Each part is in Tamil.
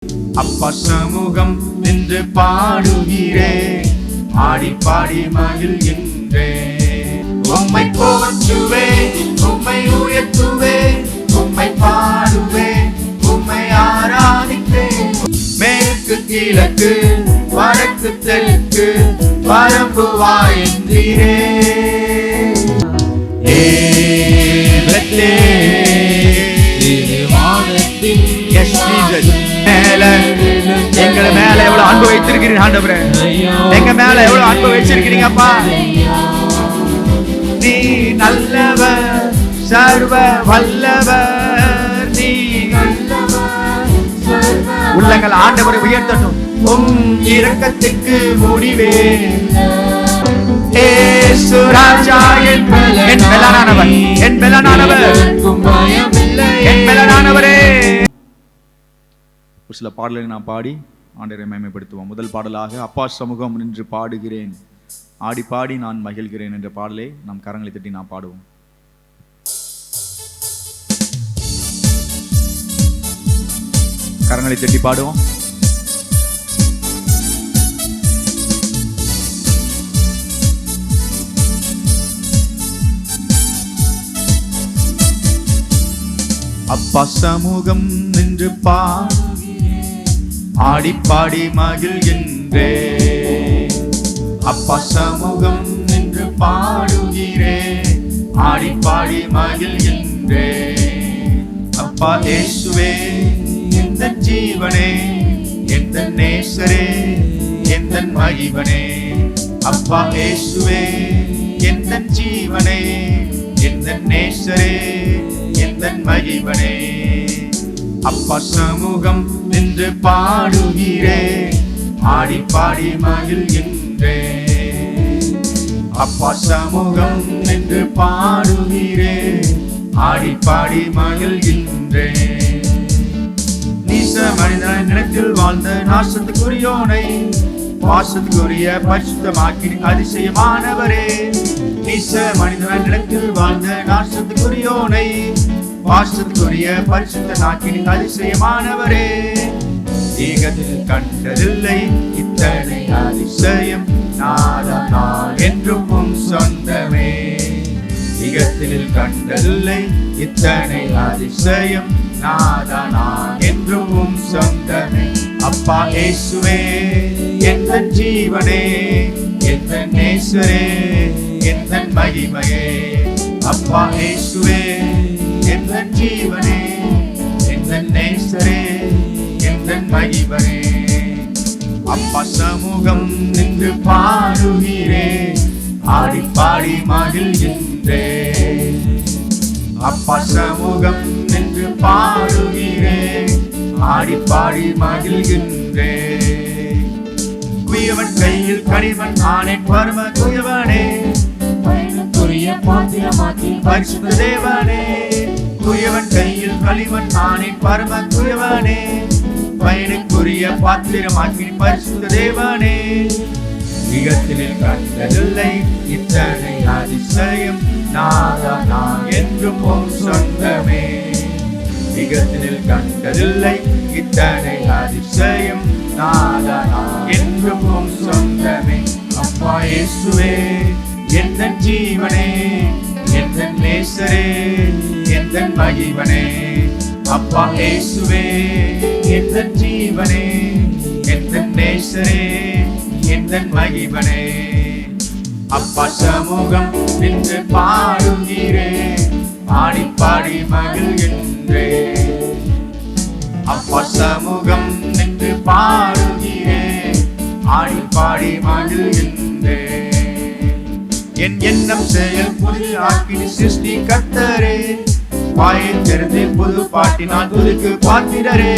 அப்பா சமூகம் நின்று பாடுகிறேன், ஆடி பாடி மகிழ்கின்றேன். உம்மை போற்றுவேன், உம்மை உயர்த்துவேன், உம்மை பாடுவேன், உம்மை ஆராதிப்பேன். மேற்கு கிழக்கு வடக்கு தெற்கு பரம்புவாய் என்றீரே. எங்களை மேல எவ்வளவு அன்பு வைத்திருக்கிறீங்க ஆண்டவரே, எங்க மேல எவ்வளவு அன்பு வச்சிருக்கிறீங்க அப்பா. நீ நல்லவர், சர்வ வல்லவர், நீ உள்ளங்கள் ஆண்டவரை உயர்த்தட்டும். இரக்கத்துக்கு முடிவே ராஜா, என் மேலானவர், என் மேலானவர், என் மேலானவரே. ஒரு சில பாடல்களை நாம் பாடி ஆண்டவரை மகிமைப்படுத்துவோம். முதல் பாடலாக அப்பா சமூகம் நின்று பாடுகிறேன், ஆடி பாடி நான் மகிழ்கிறேன் என்ற பாடலை நாம் கரங்களை தட்டி நாம் பாடுவோம். கரங்களை தட்டி பாடுவோம். அப்பா சமூகம் நின்று ஆடி பாடி மகிழ்கின்றேன். அப்பா சமூகம் நின்று பாடுகிறேன், ஆடி பாடி மகிழ்கின்றேன். அப்பா இயேசுவே எந்த ஜீவனே, எந்த நேசரே, எந்த மகிவனே. அப்பா இயேசுவே எந்த ஜீவனே, எந்த நேசரே, எந்த மகிவனே. அப்பா சமூகம் நின்று பாடுகிறேன், ஆடி பாடி மகிழ்கின்றேன். அப்பா சமூகம் நின்று பாடுகிறேன், ஆடி பாடி மகிழ்கின்றேன். நீச மனிதன் நிலத்தில் வாழ்ந்த நாசத்துக்குரியோனை வாசத்துக்குரிய பரிசுத்தமாக்கி அதிசயமானவரே. நீச மனிதன் நிலத்தில் வாழ்ந்த நாசத்துக்குரியோனை வாசத்துக்குரிய பரிசுத்த நாக்கின் அதிசயமானவரே. ஈகத்தில் கண்டதில்லை இத்தனை அதிசயம், நாதனால் என்றும் உம் சொந்தமே. ஈகத்தில் கண்டதில்லை இத்தனை அதிசயம், நாதனால் என்றும் உம் சொந்தமே. அப்பா இயேசுவே எந்த ஜீவனே, எந்த நேசரே, எந்த மகிமையே. அப்பா இயேசுவே எந்த ஜீவனே, எந்த நேசரே, எந்த மகிவனே. அப்பா சமூகம் நின்று பாடுகிறேன், ஆடி பாடி மகிழ்கின்றேன். அப்பா சமூகம் நின்று பாடுகிறேன், ஆடி பாடி மகிழ்கின்றேன். குயவன் கையில் கனிவன் ஆனேன் பரம குயவனே, பரிசுத்த தேவனே. குயவன் கையில் களிமண் ஆனேன் பரம குயவனே, பயனுக்குரிய பாத்திரமாக்கி பரிசுத்த தேவனே. யுகத்தில் கண்டதில்லை இத்தனை அதிசயம், நாதனால் என்றும் உம் சொந்தமே. யுகத்தில் கண்டதில்லை இத்தனை அதிசயம், நாதனால் என்றும் உம் சொந்தமே. அப்பா இயேசுவே எந்த ஜீவனே, எந்த நேசரே, எந்த மகிவனே. அப்பா இயேசுவே எந்த ஜீவனே, எந்த நேசரே, எந்த மகிவனே. அப்பா சமூகம் நின்று பாடுகிறேன், ஆடி பாடி மகிழ்கின்றேன். அப்பா சமூகம் நின்று பாடுகிறேன், ஆடி பாடி மகிழ்கின்றேன். என் எண்ணம் செயல் புது ஆக்கினி சிருஷ்டி கர்த்தரே, வாயை திறந்து புது பாட்டினால் துதிக்கு பாத்திரரே.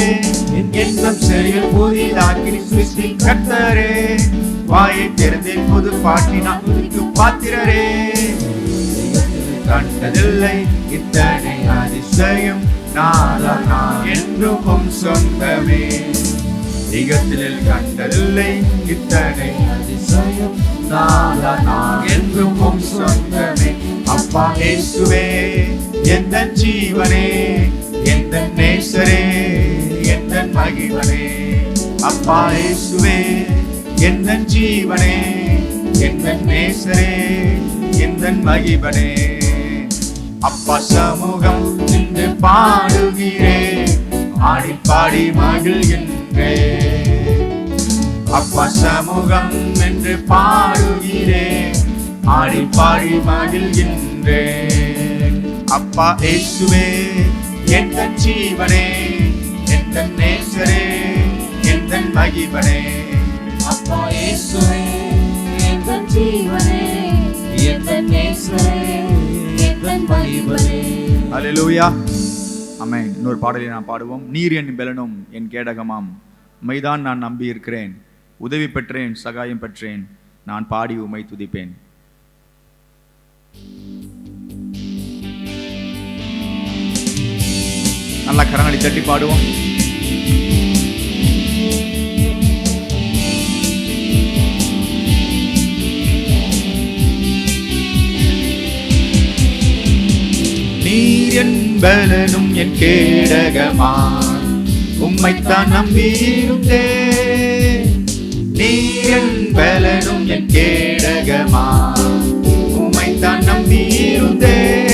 என் எண்ணம் செயல் புதிதாக்கினி சிருஷ்டி கர்த்தரே, வாயை திறந்து புது பாட்டினால் துதிக்கு பாத்திரரே. கண்டதில்லை இத்தனை அதிசயம், நாதனால் என்றும் உம் சொந்தமே. யுகத்தில் கண்டதில்லை இத்தனை அதிசயம், நாதனால் என்றும் உம் சொந்தமே. அப்பா இயேசுவே எந்த ஜீவனே, எந்த நேசரே, எந்த மகிமனே. அப்பா இயேசுவே எந்தன் ஜீவனே, எந்தன் நேசரே, எந்தன் மகிமனே. அப்பா சமூகம் நின்று பாடுகிறேன், ஆடி பாடி மகிழ்கின்றேன். அப்பா சமூகம் நின்று பாடுகிறேன், ஆடி பாடி மகிழ்கின்றேன். அப்பா இயேசுவே எந்தன் ஜீவனே, எந்தன் நேசரே, எந்தன் மகிமனே. அப்பா இயேசுவே எந்தன் ஜீவனே, எந்தன் நேசரே, எந்தன் மகிமனே. அல்லேலூயா, ஆமென். இன்னொரு பாடலை நான் பாடுவோம். நீர் என் பெலனும் என் கேடகமாம், உம்மைதான் நான் நம்பி இருக்கிறேன். உதவி பெற்றேன், சகாயம் பெற்றேன், நான் பாடி உம்மை துதிப்பேன். நல்லா கரங்களை தட்டி பாடுவோம். நீர் என் பலனும் என் கேடகமாம், உம்மைத்தான் நம்பியிருந்தேன். நீர் என் பலனும் என் கேடகமாம், உம்மைத்தான் நம்பியிருந்தேன்.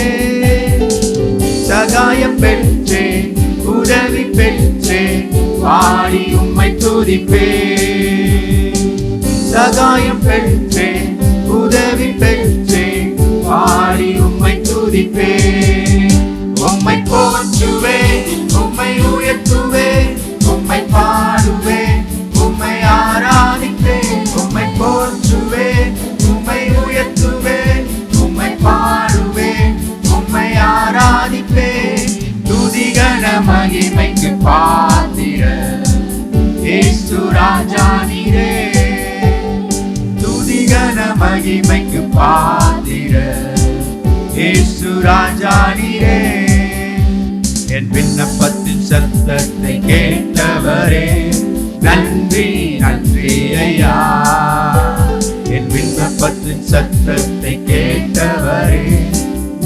சகாயம் பெற்றேன், உதவி பெற்றேன், பாடி உம்மை துதிப்பேன். சகாயம் பெற்றேன், உதவி பெற்றேன், பாடி உம்மை துதிப்பேன். உம்மை போற்றுவேன், உம்மை உயர்த்துவேன், உம்மை பாடுவேன், உம்மை ஆராதிப்பேன். உம்மை போற்றுவேன், உம்மை உயர்த்துவேன், உம்மை பாடுவேன், உம்மை ஆராதிப்பேன். துதிகன மகிமைக்கு பாத்திரர் இயேசு ராஜா நீரே. துதிகன மகிமைக்கு பாத்திரர் இயேசு ராஜா நீரே. என் விண்ணப்பத்தின் சத்தத்தை கேட்டவரே, நன்றி நன்றி ஐயா. என் விண்ணப்பத்தின் சத்தத்தை கேட்டவரே,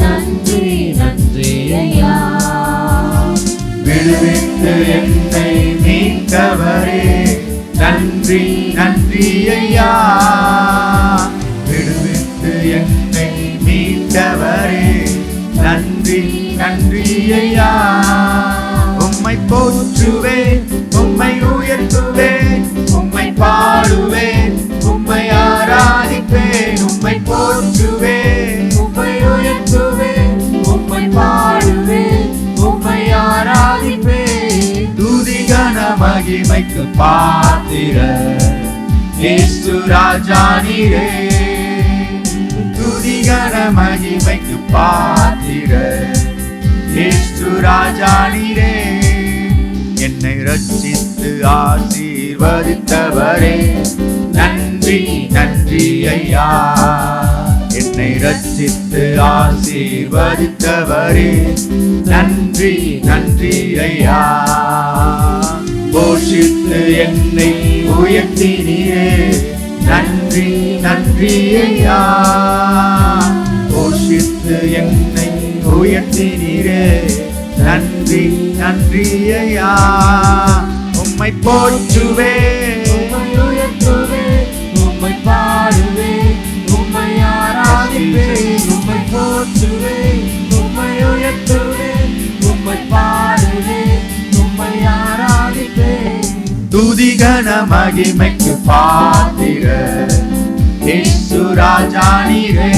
நன்றி நன்றி ஐயா. விடுவித்து என்னை மீட்டவரே, நன்றி நன்றி ஐயா. விடுவித்து என்னை மீட்டவரே, நன்றி நன்றி ஐயா. உம்மை போற்றுவேன், உம்மை உயர்த்துவேன், உம்மை பாடுவேன், உம்மை ஆராதிப்பேன். உம்மை போற்றுவேன், உம்மை உயர்த்துவேன், உம்மை பாடுவேன், உம்மை ஆராதிப்பேன். துதிகன மகிமைக்கு பாத்திரர் இயேசு ராஜா நீரே. துதிகன மகிமைக்கு பாத்திரர் இயேசு ராஜா நீரே. என்னை ரட்சித்து ஆசீர்வதித்தவரே, நன்றி நன்றி ஐயா. என்னை ரட்சித்து ஆசீர்வதித்தவரே, நன்றி நன்றி ஐயா. போஷித்து என்னை உயர்த்தினீரே, நன்றி நன்றி ஐயா. போஷித்து என்னை உயர்த்தினீரே, நன்றி நன்றி ஐயா. உம்மை போற்றுவேன், உம்மை உயர்த்துவேன், உம்மை பாடுவேன், உம்மை ஆராதிப்பேன். உம்மை போற்றுவேன், உம்மை உயர்த்துவேன், உம்மை பாடுவேன், உம்மை ஆராதிப்பேன். துதிகன மகிமைக்கு பாத்திரர் இயேசு ராஜா நீரே.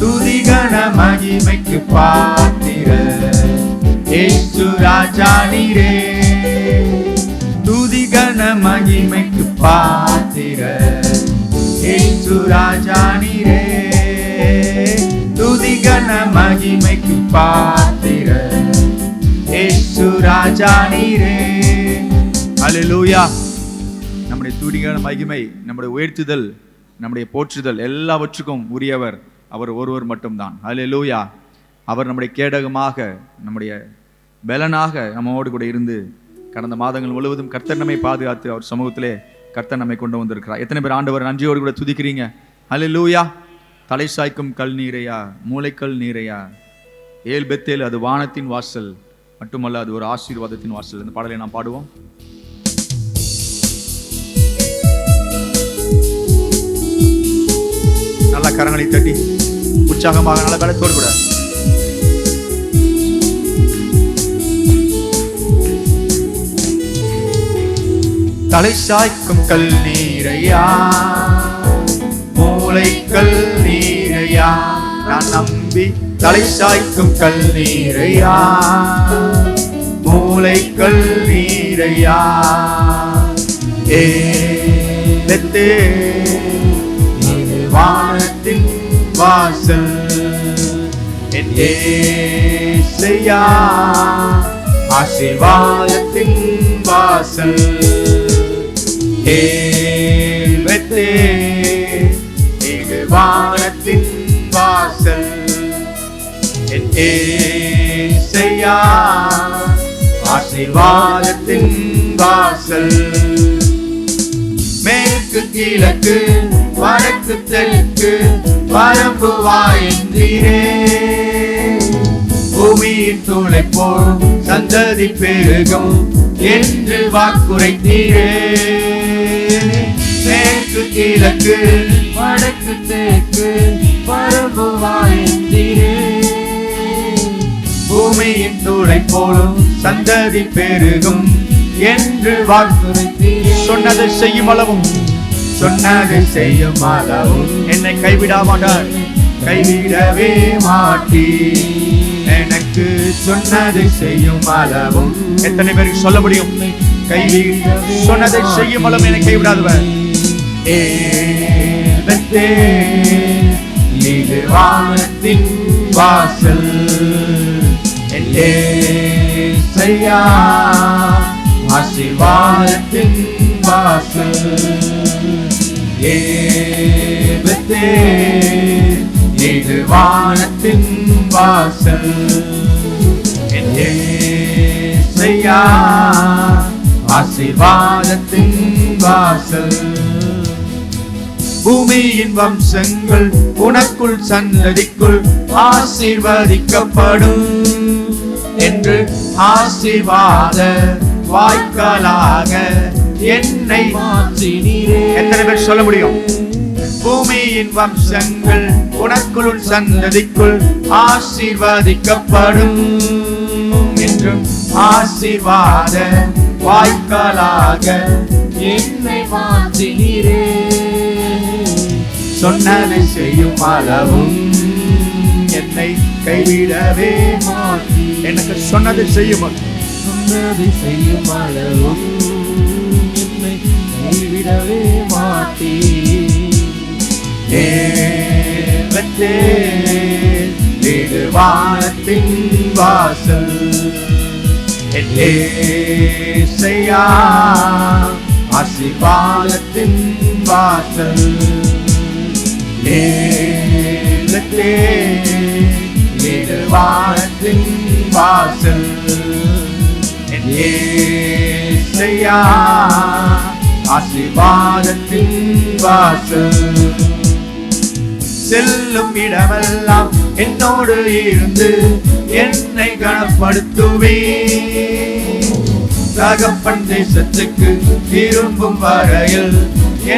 துதிகன மகிமைக்கு பாத்திரர் இயேசு ராஜா நீரே. துதிகன மகிமைக்கு பாத்திரர் இயேசு ராஜா நீரே. துதிகன மகிமைக்கு பாத்திரர் இயேசு ராஜா நீரே. அல்லேலூயா. நம்முடைய துதிகன மகிமை, நம்முடைய உயர்த்துதல், நம்முடைய போற்றுதல் எல்லாவற்றுக்கும் உரியவர் அவர் ஒருவர் மட்டும்தான். அல்லேலூயா. அவர் நம்முடைய கேடகமாக, நம்முடைய பலனாக நம்மோடு கூட இருந்து கடந்த மாதங்கள் முழுவதும் கர்த்தர் நம்மை பாதுகாத்து அவர் சமூகத்திலே கர்த்தர் நம்மை கொண்டு வந்திருக்கிறார். எத்தனை பேர் ஆண்டவர் நன்றியோடு கூட துதிக்கிறீங்க? அல்லேலூயா. தலை சாய்க்கும் கல் நீரையா, மூளைக்கல் நீரையா, ஏல் பெத்தேல் அது வானத்தின் வாசல், மட்டுமல்ல அது ஒரு ஆசீர்வாதத்தின் வாசல். இந்த பாடலை நாம் பாடுவோம். நல்ல கரங்களை தட்டி உற்சாகமாக நல்ல பலத்தோடு கூட தலை சாய்க்கும் கல் நீரையா, மூளைக்கல் நீரையா, நான் நம்பி தலை சாய்க்கும் கல் நீரையா, மூளைக்கல் நீரையா, வானத்தின் வாசல் என் ஏசையா, ஆசீர்வாதத்தின் வாசல் வானத்தின் வாசல் என் ஏசையா, ஆசீர்வாதத்தின் வாசல். மேற்கு கிழக்கு வடக்கு தெற்கு வரம்பு வாயின்றீரே, பூமியின் தூளை போல் சந்ததி பெருகும் என்று வாக்குரைத்தீரே. மேற்கு கிழக்கு வடக்கு தெற்கு வரம்பு வாயின்றீரே, பூமியின் தூளை போலும் சந்ததி பெருகும் என்று வாக்குரைத்தீரே. சொன்னதை செய்யும் அளவும், சொன்னதை செய்யும் அளவும் என்னை கைவிட மாட்டார், கைவிடவே மாட்டீ. எனக்கு சொன்னதை செய்யும் அளவும், எத்தனை பேருக்கு சொல்ல முடியும்? சொன்னதை செய்யும் அளவும் என்னை கைவிடாதவர். இது வானத்தின் வாசல் என் ஏசையா, ஆசீர்வாதத்தின் வாசல். இது வானத்தின் வாசல் என் ஏசையா, ஆசீர்வாதத்தின் வாசல். பூமியின் வம்சங்கள் உனக்குள் சந்ததிக்குள் ஆசீர்வதிக்கப்படும் என்று ஆசீர்வாத வாய்க்காலாக என்னை மாற்றினீரே. எத்தனை பேர் சொல்ல முடியும்? பூமியின் வம்சங்கள் உனக்குள் சந்ததிக்குள் ஆசீர்வதிக்கப்படும் என்றும் ஆசீர்வாத வாய்க்காலாக என்னை மாற்றினீரே. சொன்னதை செய்யும் அளவும் என்னை கைவிடவே மாட்டீ. எனக்கு சொன்னதை செய்யும், சொன்னதை செய்யும் அளவும் என்னை கைவிடவே மாட்டீ. இது வானத்தின் வாசல் என் ஏசையா, ஆசீர்வாதத்தின் வாசல். இது வானத்தின் வாசல் என் ஏசையா, ஆசீர்வாதத்தின் வாசல். செல்லும் இடமெல்லாம் என்னோடு இருந்து என்னை கனப்படுத்துவே, தகப்பன் தேசத்துக்கு திரும்பும் வரையில்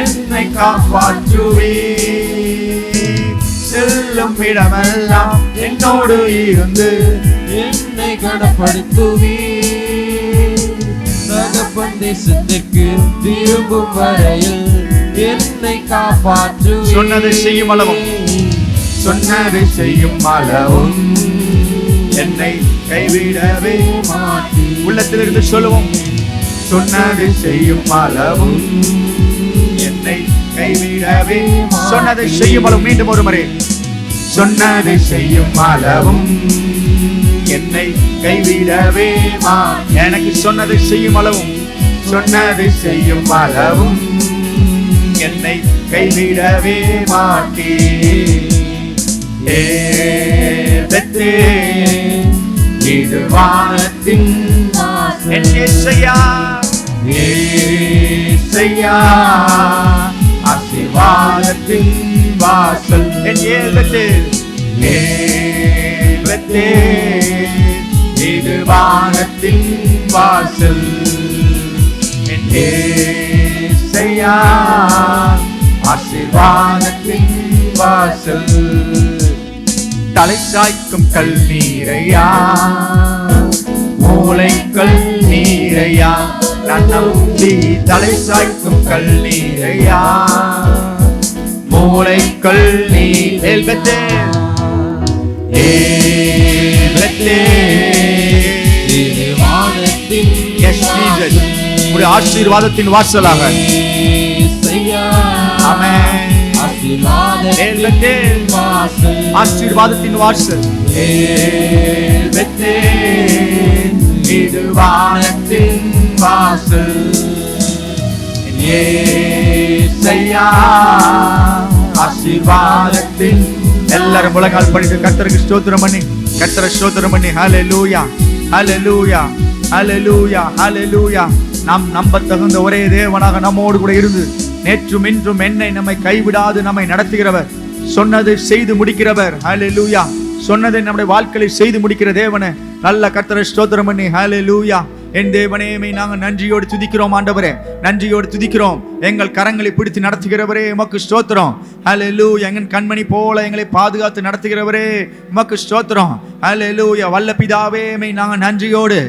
என்னை காப்பாற்றுவே. செல்லும் இடமெல்லாம் என்னோடு இருந்து என்னை கனப்படுத்துவே, தகப்பன் தேசத்துக்கு திரும்பும் வரையில் என்னை காப்பாற்றுவே. சொன்னதை செய்யும் அளவும், சொன்னதை செய்யும் அளவும் என்னை கைவிடவே மாட்டீ. உள்ளத்திலிருந்து சொல்லுவோம், சொன்னதை செய்யும் அளவும் என்னை கைவிடவே. சொன்னதை செய்யும் அளவும், மீண்டும் ஒரு முறை, சொன்னதை செய்யும் அளவும் என்னை கைவிடவே மாட்டீ. எனக்கு சொன்னதை செய்யும் அளவும், சொன்னதை செய்யும் அளவும் என்னை கைவிடவே மாட்டீ. இது வானத்தின் என் ஏசையா, ஏசையா, ஆசீர்வாதத்தின் வாசல் என் ஏலத்தில். இது இது வானத்தின் வாசல். என் ஏசையா ஆசீர்வாதத்தின் வாசல். தலை சாய்க்கும் கல் நீரையா, மூளைக்கல் நீரையா, நான் நம்பி தலை சாய்க்கும் கல் நீரையா, மூளைக்கல் நீர். ஏல்பெத்தே ஏல்பெத்தே வானத்தின் எஸ் ஜீசஸ், உடைய ஆசீர்வாதத்தின் வாசலாக. ஆமென். ஆசீர்வாதத்தின் வாசல், ஆசீர்வாதத்தின் வாசல். இது வானத்தின் வாசல். ஏசையா ஆசீர்வாதத்தின். எல்லாரும் முழங்கால் படித்து கர்த்தருக்கு ஸ்தோத்திரம் பண்ணி, கர்த்தரை ஸ்தோத்திரம் பண்ணி. ஹல்லேலூயா ஹல்லேலூயா ஹல்லேலூயா ஹல்லேலூயா. நாம் நம்ப தகுந்த ஒரே தேவனாக நம்மோடு கூட இருந்து நேற்றும் இன்றும் என்னை நம்மை கைவிடாது நம்மை நடத்துகிறவர், சொன்னதை செய்து முடிக்கிறவர். ஹல்லேலூயா. சொன்னதை நம்முடைய வாழ்க்கையில் செய்து முடிக்கிற தேவனே, நல்ல கர்த்தரை ஸ்தோத்திரம் பண்ணி. ஹல்லேலூயா. என் தேவனே, நாங்கள் நன்றியோடு துதிக்கிறோம் ஆண்டவரே, நன்றியோடு துதிக்கிறோம். எங்கள் கரங்களை பிடித்து நடத்துகிறவரே உமக்கு ஸ்தோத்திரம். ஹல்லேலூயா. எங்கள் கண்மணி போல எங்களை பாதுகாத்து நடத்துகிறவரே உமக்கு ஸ்தோத்திரம். ஹல்லேலூயா. வல்ல பிதாவே, நாங்கள் நன்றியோடு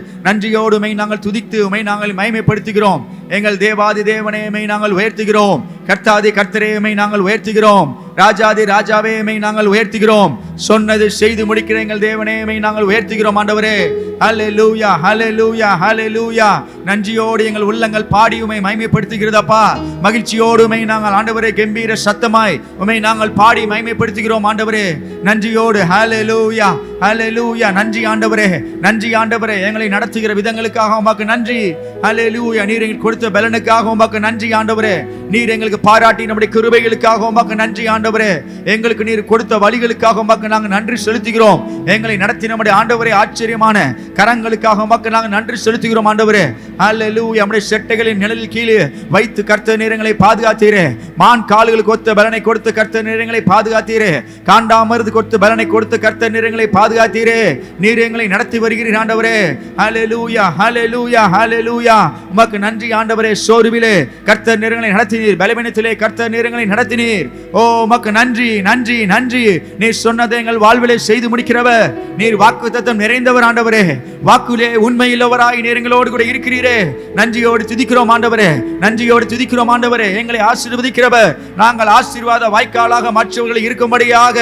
நாங்கள் துதித்து உமை நாங்கள் மகிமைப்படுத்துகிறோம். எங்கள் தேவாதி தேவனே நாங்கள் உயர்த்துகிறோம். கர்த்தாதி கர்த்தரே நாங்கள் உயர்த்துகிறோம். ராஜாதி ராஜாவே நாங்கள் உயர்த்துகிறோம். சொன்னது செய்து முடிக்கிற எங்கள் தேவனே நாங்கள் உயர்த்துகிறோம் ஆண்டவரே. ஹல்லேலூயா ஹல்லேலூயா ஹல்லேலூயா. நன்றியோடு எங்கள் உள்ளங்கள் பாடி உமை மகிமைப்படுத்துகிறதப்பா. மகிழ்ச்சியோடு உமை நாங்கள் ஆண்டவரே கம்பீர சத்தமாய் உமை நாங்கள் பாடி மகிமைப்படுத்துகிறோம் ஆண்டவரே. நன்றியோடு. ஹல்லேலூயா ஹல்லேலூயா. நன்றி ஆண்டவரே, நன்றி ஆண்டவரே. எங்களை நடத்துகிற விதங்களுக்காக உமக்கு நன்றி. ஹல்லேலூயா. நீர் எங்களுக்கு கொடுத்த பலனுக்காக உமக்கு நன்றி ஆண்டவரே. நீர் எங்களுக்கு பாராட்டி நம்முடைய கிருபைகளுக்காக உமக்கு நன்றி ஆண்டவரே. எங்களுக்கு நீர் கொடுத்த வழிகளுக்காக உமக்கு நாங்கள் நன்றி செலுத்துகிறோம். எங்களை நடத்தி நம்முடைய ஆண்டவரே ஆச்சரியமான கரங்களுக்காக உமக்கு நாங்கள் நன்றி செலுத்துகிறோம் ஆண்டவரே. ஹல்லேலூயா. நம்முடைய செட்டைகளின் நிழலில் கீழே வைத்து கர்த்தர் நேரங்களை பாதுகாத்தீரே. மான் கால்களுக்கு ஒத்த பலனை கொடுத்து கர்த்தர் நேரங்களை பாதுகாத்தீரே. காண்டாமருது கொடுத்து பலனை கொடுத்து கர்த்தர் நேரங்களை பாதுகாத்தீரே. நீர் எங்களை நடத்தி வருகிறீர் ஆண்டவரே. ஹல்லேலூயா ஹல்லேலூயா ஹல்லேலூயா. உமக்கு நன்றி ஆண்டவரே. சோர்விலே கர்த்தர் நேரங்களை நடத்தினீர், பலவீனத்திலே கர்த்தர் நேரங்களை நடத்தினீர். ஓ உமக்கு நன்றி நன்றி நன்றி. நீர் சொன்னதை எங்கள் வாழ்விலே செய்து முடிக்கிறவர். நீர் வாக்குத்தத்தம் நிறைந்தவர் ஆண்டவரே. வாக்குலே உண்மையுள்ளவராய் நீர் எங்களோடு கூட இருக்கிறீரே. நன்றியோடு துதிக்கிறோம் ஆண்டவரே, நன்றியோடு துதிக்கிறோம் ஆண்டவரே. எங்களை ஆசீர்வதிக்கிறவர். நாங்கள் ஆசீர்வாத வாய்க்காலாக மற்றவர்களை இருக்கும்படியாக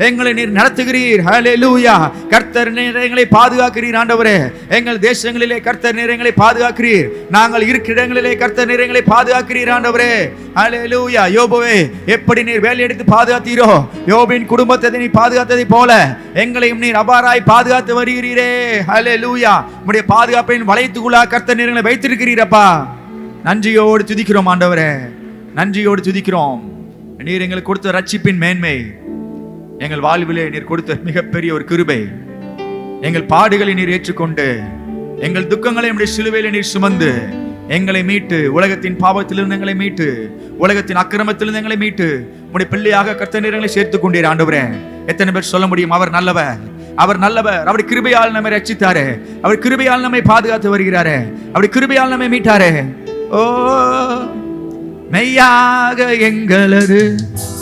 எங்களை நீர் நடத்துகிறீர். ஹல்லேலூயா. கர்த்தர் நீர் எங்களை பாதுகாக்கிறீர் ஆண்டவரே. எங்கள் தேசங்களிலே கர்த்தர் நீர் எங்களை பாதுகாக்கிறீர். நாங்கள் இருக்கிற இடங்களிலே கர்த்தர் நீர் எங்களை பாதுகாக்கிறீர் ஆண்டவரே. ஹல்லேலூயா. யோபுவே, எப்படி நீர் வேலை எடுத்து பாதுகாத்தீரோ, யோபின் குடும்பத்தை நீ பாதுகாத்ததை போல எங்களையும் நீர் அபாராய் பாதுகாத்து வருகிறீரே. ஹல்லேலூயா. உம்முடைய பாதுகாப்பின் வளையத்துக்குள்ளாக கர்த்தர் நீர் எங்களை வைத்திருக்கிறீரப்பா. நன்றியோடு துதிக்கிறோம் ஆண்டவரே, நன்றியோடு துதிக்கிறோம். நீர் எங்களுக்கு கொடுத்த ரட்சிப்பின் மேன்மை, எங்கள் வாழ்விலே நீர் கொடுத்த மிகப்பெரிய ஒரு கிருபை. எங்கள் பாடுகளை நீர் ஏற்றுக்கொண்டு, எங்கள் துக்கங்களை நம்முடைய சிலுவையிலே நீர் சுமந்து எங்களை மீட்டு, உலகத்தின் பாவத்திலிருந்து எங்களை மீட்டு, உலகத்தின் அக்கிரமத்திலிருந்து எங்களை மீட்டு உம்முடைய பிள்ளையாக கர்த்தர் நீர் எங்களை சேர்த்துக் கொண்டீர் ஆண்டவரே. எத்தனை பேர் சொல்ல முடியும், அவர் நல்லவர், அவர் நல்லவர், அவருடைய கிருபையால் நம்மை ரட்சித்தாரே, அவர் கிருபையால் நம்மை பாதுகாத்து வருகிறாரே, அவருடைய கிருபையால் நம்மை மீட்டாரே. ஓ மெய்யாக எங்களது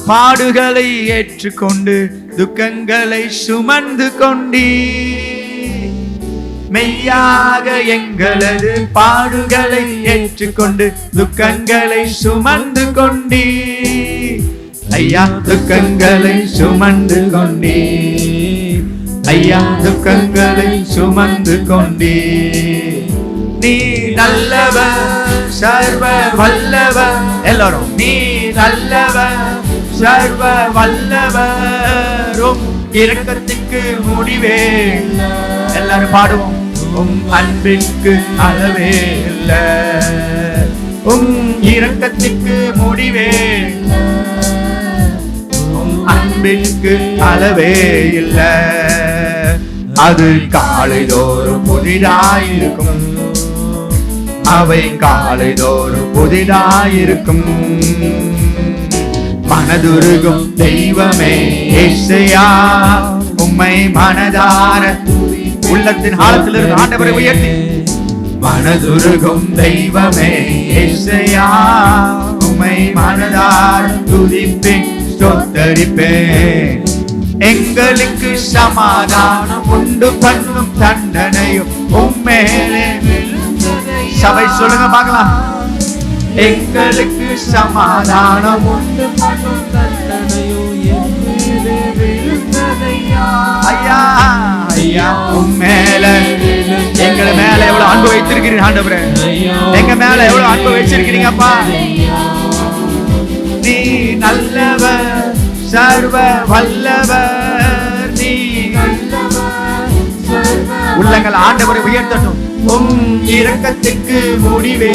பாடுகளை ஏற்றுக்கொண்டு துக்கங்களை சுமந்து கொண்டீ. மெய்யாக எங்களது பாடுகளை ஏற்றுக்கொண்டு துக்கங்களை சுமந்து கொண்டீ. ஐயா துக்கங்களை சுமந்து கொண்டீ, ஐயா துக்கங்களை சுமந்து கொண்டீ. நீ நல்லவர் சர்வ வல்லவர். எல்லாரும் நீ நல்லவர் சர்வ வல்லவரும் இரக்கத்துக்கு முடிவே. எல்லாரும் பாடுவோம். உம் அன்பிற்கு அளவே இல்ல, உம் இரக்கத்துக்கு முடிவே, உம் அன்பிற்கு அளவே இல்ல. அது காலைதோறும் புதிதாயிருக்கும், அவை காலைதோறும் புதிதாயிருக்கும். மனதுருகும் தெய்வமே ஏசையா, உம்மை மனதார உள்ளத்தின் ஆழத்திலிருந்து ஆண்டவரை உயர்த்தி மனதுருகும் தெய்வமே இயேசையா, உம்மை மனதார துதிப்பேன் ஸ்தோத்தரிப்பேன். எங்களுக்கு சமாதானம் உண்டு பண்ணும் தண்டனையும் உம்மேலே. சபை சொல்லுங்க பார்க்கலாம். எங்களுக்கு சமாதானம் உண்டு பண்ணும் தண்டனையும் எம்மேலே விழுந்ததையா. ஐயா ஐயா உம்மேல எங்க மேல எவ்வளவு அன்பு வைத்திருக்கிறீங்க ஆண்டவரே, எங்க மேல எவ்வளவு அன்பு வச்சிருக்கிறீங்கப்பா. நீ நல்லவர் சர்வ வல்லவர், நீ உள்ளங்கள் ஆண்டவரை உயர்த்தட்டும். உம் இரக்கத்துக்கு முடிவே,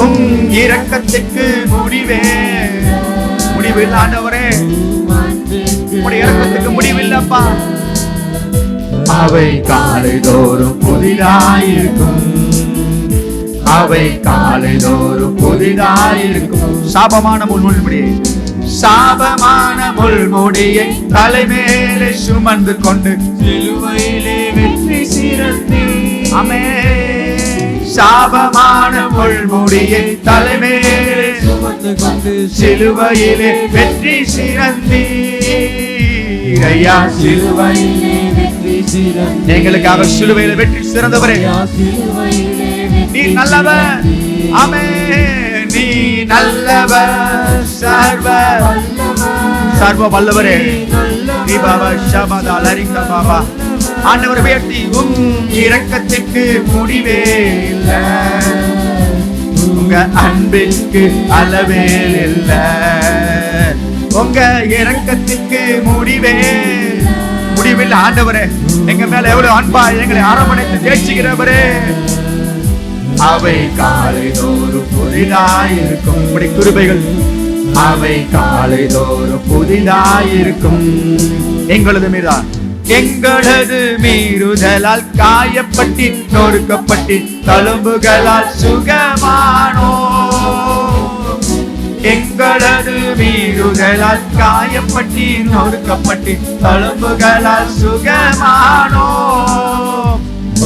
உம் இரக்கத்துக்கு முடிவே முடிவில்லை ஆண்டவரே, உம்முடைய இரக்கத்துக்கு முடிவில்லப்பா. அவை காலைதோறும் புதிதாயிருக்கும், அவை காலைதோறும் புதிதாயிருக்கும். சாபமான முள்முடியை, சாபமான முள்முடியை தலைமேலே சுமந்து கொண்டு சிலுவையிலே வெற்றி சிறந்தி. ஆமென். சாபமான முள்முடியை தலைமேலே சுமந்து கொண்டு சிலுவையிலே வெற்றி சிறந்தி. ஐயா சிலுவையிலே வெற்றி சிறந்தி, எங்களுக்காக சிலுவையிலே வெற்றி சிறந்தவரே, நீ நல்லவர். ஆமென். நீ நல்லவர் சர்வ வல்லவரே. நீ பாபா ஷபதா லரிகா பாபா. ஆண்டவரை உயர்த்தி உம் இரக்கத்துக்கு முடிவே இல்லை, உங்க அன்பிற்கு அளவே இல்லை, உங்க இரக்கத்துக்கு முடிவில் ஆண்டவரே. எங்க மேல எவ்வளவு அன்பா எங்களை அரவணைத்து தேய்ச்சிக்கிறவரே. அவை காலைதோறும் புதிதாயிருக்கும். கிருபைகள் அவை காலைதோறும் புதிதாயிருக்கும். எங்களது மீதான் எங்களது மீறுதலால் காயப்பட்டி நொறுக்கப்பட்டி தழும்புகளால் சுகமானோ. எங்களது மீறுதலால் காயப்பட்டி நொறுக்கப்பட்டி தழும்புகளால் சுகமானோ.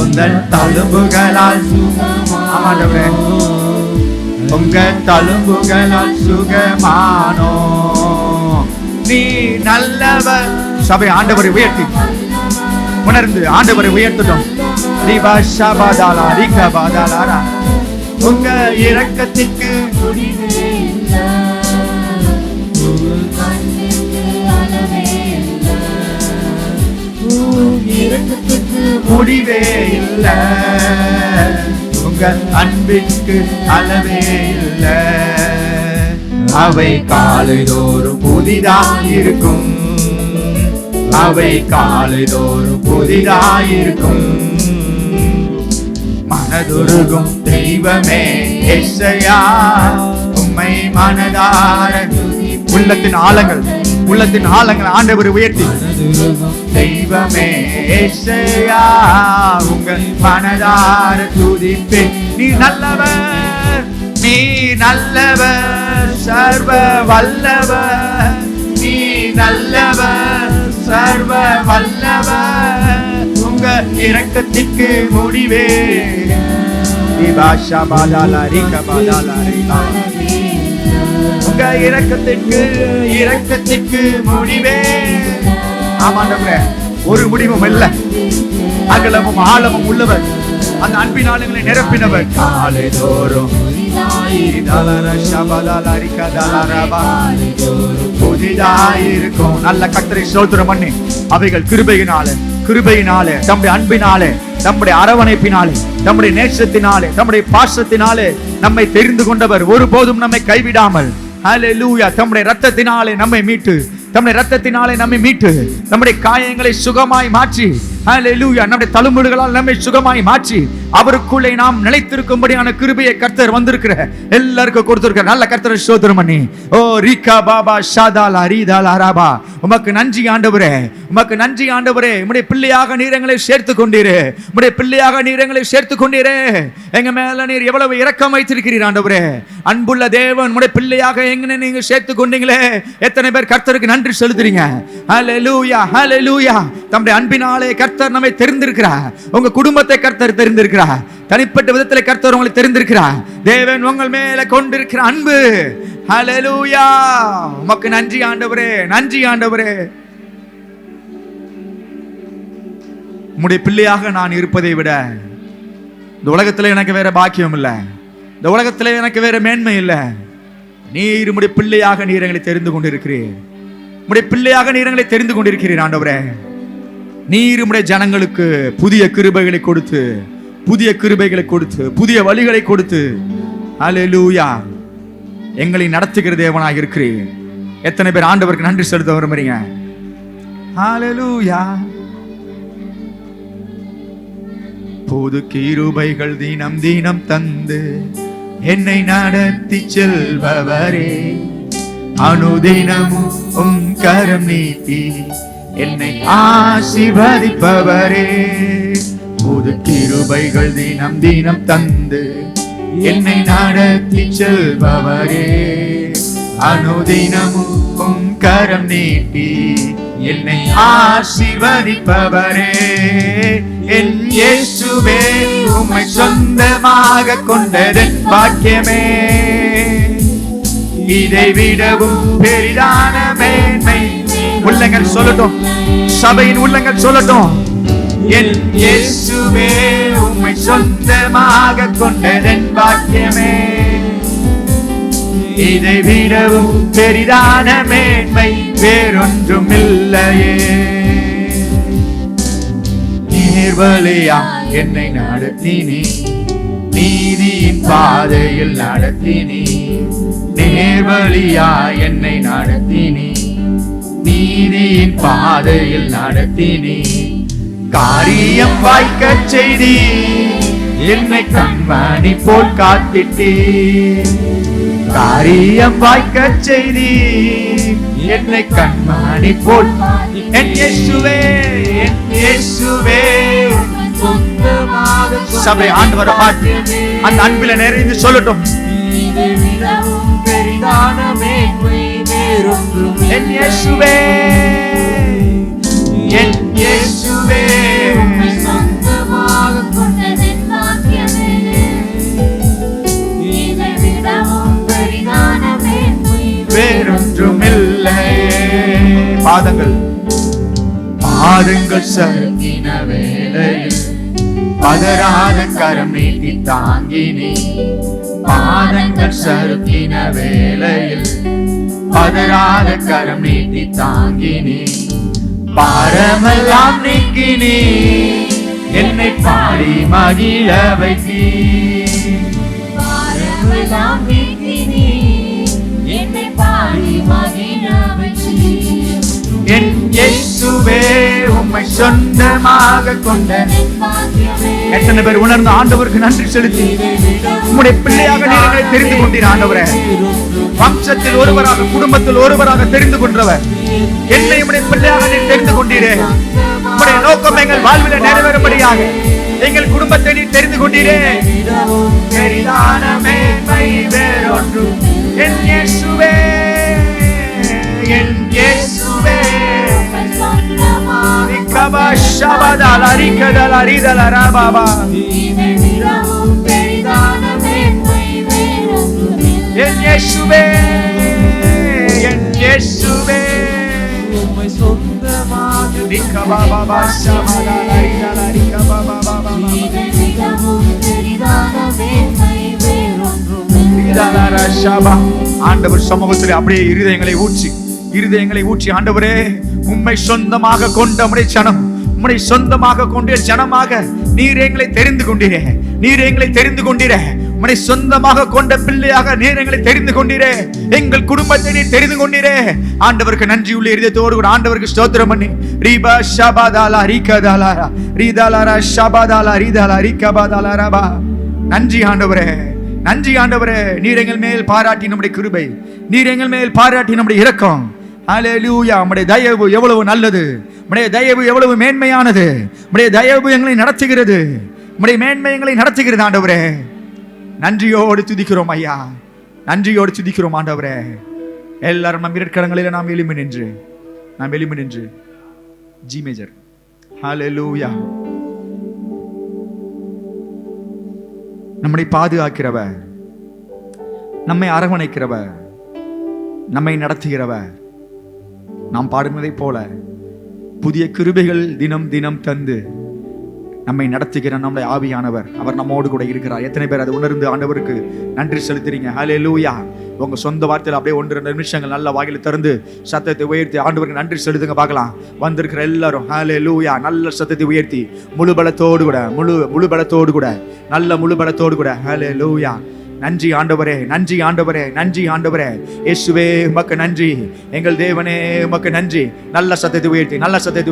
உங்கள் தழும்புகளால் சுகமானவரே, உங்க தழும்புகளால் சுகமானோ. நீ நல்லவர். சபை ஆண்டவரை உயர்த்தி உணர்ந்து ஆண்டவரை உயர்த்தட்டும். உங்க இரக்கத்திற்கு முடிவே இல்லை, உங்க அன்பிற்கு அளவே இல்லை. அவை காலைதோறும் புதிதாயிருக்கும், அவை காலைதோறும் புதிதாயிருக்கும். மனதுருகும் தெய்வமே இயேசையா, உம்மை மனதார உள்ளத்தின் ஆழங்கள் ஆண்டவரை உயர்த்தி தெய்வமே இயேசையா, உங்கள் மனதார துதிப்பேன். நீ நல்லவர், நீ நல்லவர் சர்வ வல்லவர், நீ நல்லவர் சர்வ வல்லவர், உங்க இரக்கத்திற்கு முடிவே. உங்க இரக்கத்திற்கு முடிவே. ஆமாண்டவரே, ஒரு முடிவும் இல்லை. அகலமும் ஆழமும் உள்ளவர், அந்த அன்பின் ஆளுங்களை நிரப்பினவர். காலைதோறும் புதிதாயிருக்கும். நல்ல கர்த்தரை ஸ்தோத்திரம் பண்ணி அவைகள் கிருபையினாலே தம்முடைய அன்பினாலே, தம்முடைய அரவணைப்பினாலே, தம்முடைய நேசத்தினாலே, தம்முடைய பாசத்தினாலே நம்மை தெரிந்து கொண்டவர். ஒருபோதும் நம்மை கைவிடாமல் ஹல்லேலூயா தம்முடைய இரத்தத்தினாலே நம்மை மீட்டு, நம்முடைய காயங்களை சுகமாய் மாற்றி ஹல்லேலூயா. நம்முடைய தழும்புகளால் நம்மை சுகமாய் மாற்றி அவருக்குள்ளே நாம் நிலைத்திருக்கும்படியான கிருபையை கர்த்தர் வந்திருக்கிற எல்லாருக்கும் கொடுத்திருக்கிற நல்ல கர்த்தரை ஸ்தோத்திரம் பண்ணி, ஓ ரிகா பாபா ஷாதாலா ரீதாலா ராபா, உமக்கு நன்றி ஆண்டவரே, உமக்கு நன்றி ஆண்டவரே. உம்முடைய பிள்ளையாக நீர் எங்களை சேர்த்து கொண்டீரே, உம்முடைய பிள்ளையாக நீர் எங்களை சேர்த்து கொண்டீரே. எங்க மேல நீர் எவ்வளவு இரக்கம் வைத்திருக்கிறீர் ஆண்டவரே. அன்புள்ள தேவன், உம்முடைய பிள்ளையாக எங்க நீங்க சேர்த்து கொண்டீங்களே. எத்தனை பேர் கர்த்தருக்கு நன்றி செலுத்துறீங்க? ஹல்லேலூயா, ஹல்லேலூயா. தம்முடைய அன்பினாலே கர்த்தர் நம்மை தெரிந்திருக்கிறார். உங்க குடும்பத்தை கர்த்தர் தெரிந்திருக்கிறார். தனிப்பட்ட விதத்தில் கர்த்தர் உங்களை தெரிந்திருக்கிறார். தேவன் உங்கள் மேல கொண்டிருக்கிற அன்பு, ஹல்லேலூயா. உமக்கு நன்றி ஆண்டவரே, நன்றி ஆண்டவரே. உம்முடைய பிள்ளையாக நான் இருப்பதை விட இந்த உலகத்துல எனக்கு வேற பாக்கியம் இல்லை, இந்த உலகத்துல எனக்கு வேற மேன்மை இல்லை. நீர் உம்முடைய பிள்ளையாக நீர் எங்களை தெரிந்து கொண்டிருக்கிறீர். உம்முடைய பிள்ளையாக நீர் எங்களை தெரிந்து கொண்டிருக்கிறீர் ஆண்டவரே. நீர் உம்முடைய ஜனங்களுக்கு புதிய கிருபைகளை கொடுத்து, புதிய கிருபைகளை கொடுத்து, புதிய வழிகளை கொடுத்து, ஹல்லேலூயா, எங்களை நடத்துகிற தேவனாக இருக்கிறீர். எத்தனை பேர் ஆண்டவருக்கு நன்றி செலுத்த விரும்புறீங்க? ஹல்லேலூயா. புது கிருபைகள் தினம் தினம் தந்து என்னை நடத்தி செல்பவரே, அனுதினமும் உம் கரம் நீட்டி என்னை ஆசீர்வதிப்பவரே. புது கிருபைகள் தினம் தினம் தந்து என்னை நடத்தி செல்பவரே, அனுதினமும் உம் கரம் நீட்டி என்னை ஆசீர்வதிப்பவரே. என் இயேசுவே, உம்மை சொந்தமாக கொண்டதன் பாக்கியமே. இதை விடவும் பெரிதான மேன்மை. உள்ளங்கள் சொல்லட்டும், சபையின் உள்ளங்கள் சொல்லட்டும். என் இயேசுவே, உம்மை சொந்தமாக கொண்டதன் பாக்கியமே. இதை விடவும் பெரிதான மேன்மை வேறொன்றும் இல்லையே. நேர்வழியா என்னை நடத்தினீ, நீதியின் பாதையில் நடத்தினீ. நேர்வழியா என்னை நடத்தினீ, நீதியின் பாதையில் நடத்தினீ. காரியம் வாய்க்கச் செய்தி, என்னை கண்மணி போல் காத்திட்டீ. காரியம் வாய்க்கச் செய்தி, என்னை கண்மணி போல். என் இயேசுவே, என் இயேசுவே. சபை ஆண்டவரை பார்த்து அந்த அன்பில நிறைந்து சொல்லட்டும். என் இயேசுவே, என் இயேசுவே. வேறொன்றுமில்லையே. பாதங்கள் பாதங்கள் சறுக்கின வேளையில் பதறாத கரம் நீட்டி தாங்கினே. பாதங்கள் சறுக்கின வேளையில் பதறாத கரம் நீட்டி தாங்கினே. பாரமெல்லாம் நீக்கினே, என்னை பாடி மகிழ வைத்தீ. பாரமெல்லாம் நீக்கினே, என்னை பாடி மகிழ வைத்தீ. என் இயேசுவே, உம்மை சொந்தமாக கொண்ட. எத்தனை பேர் உணர்ந்து ஆண்டவருக்கு நன்றி செலுத்தி உம்முடைய பிள்ளையாக நீங்களை தெரிந்து கொண்டீர் ஆண்டவரே. வம்சத்தில் ஒருவராக, குடும்பத்தில் ஒருவராக தெரிந்து கொண்டவர் என்னை உம்முடைய பிள்ளையாக நீர் தெரிந்து கொண்டீரே. உம்முடைய நோக்கம் எங்கள் வாழ்வில் நிறைவேறும்படியாக எங்கள் குடும்பத்தை நீர் தெரிந்து கொண்டீரே. பெரிதான மேன்மை வேறொன்றும். என் இயேசுவே, என் இயேசுவே. என் இயேசுவே, என் இயேசுவே. உம்மை சொந்தமாக ஆண்டவர் சமூகத்தில் அப்படியே இருதயங்களை ஊற்றி ஆண்டவரே, உம்மை சொந்தமாக கொண்ட உம்முடைய ஜனம், உம்முடைய சொந்தமாக கொண்டு ஜனமாக நீர் எங்களை தெரிந்து கொண்டீரே. நீர் எங்களை தெரிந்து கொண்டீரே. உம்முடைய சொந்தமாக கொண்ட பிள்ளையாக நீர் எங்களை தெரிந்து கொண்டீரே. எங்கள் குடும்பத்தை நீர் தெரிந்து கொண்டீரே. ஆண்டவருக்கு நன்றி உள்ள இதயத்தோடு கூட ஆண்டவருக்கு ஸ்தோத்திரம் பண்ணி ரீபா ஷபாதாலா ரீகதாலா ரீதாலாரா ஷபாதாலா ரீதாலா ரீகபாதாலா ரபா. நன்றி ஆண்டவரே, நன்றி ஆண்டவரே. நீர் எங்கள் மேல் பாராட்டி நம்முடைய கிருபை, நீர் எங்கள் மேல் பாராட்டி நம்முடைய இரக்கம். ஹல்லேலூயா. நம்முடைய தயவு எவ்வளவு நல்லது, நம்முடைய தயவு எவ்வளவு மேன்மையானது. நம்முடைய தயவு எங்களை நடத்துகிறது, நம்முடைய மேன்மை எங்களை நடத்துகிறது ஆண்டவரே. நன்றியோடு துதிக்கிறோம் ஐயா, நன்றியோடு துதிக்கிறோம் ஆண்டவரே. எல்லாரும் நம் இடக்கரங்களில் நாம் எளிமை நின்று ஜி மேஜர். ஹல்லேலூயா. நம்மை பாதுகாக்கிறவர், நம்மை அரவணைக்கிறவர், நம்மை நடத்துகிறவர். நாம் பாடுவதைப் போல புதிய கிருபைகள் தினம் தினம் தந்து நம்மை நடத்துகிற நம்முடைய ஆவியானவர், அவர் நம்மோடு கூட இருக்கிறார். எத்தனை பேர் அதை உணர்ந்து ஆண்டவருக்கு நன்றி செலுத்துறீங்க? ஹல்லேலூயா. உங்க சொந்த வார்த்தையில் அப்படியே 1-2 நிமிஷங்கள் நல்ல வாயில திறந்து சத்தத்தை உயர்த்தி ஆண்டவருக்கு நன்றி செலுத்துங்க பார்க்கலாம். வந்திருக்கிற எல்லாரும் ஹல்லேலூயா நல்ல சத்தத்தை உயர்த்தி முழு பலத்தோடு கூட நல்ல முழு பலத்தோடு கூட ஹல்லேலூயா. நன்றி ஆண்டவரே, நன்றி ஆண்டவரே, நன்றி ஆண்டவரே. இயேசுவே உமக்கு நன்றி, எங்கள் தேவனே உமக்கு நன்றி. நல்ல சத்தத்தை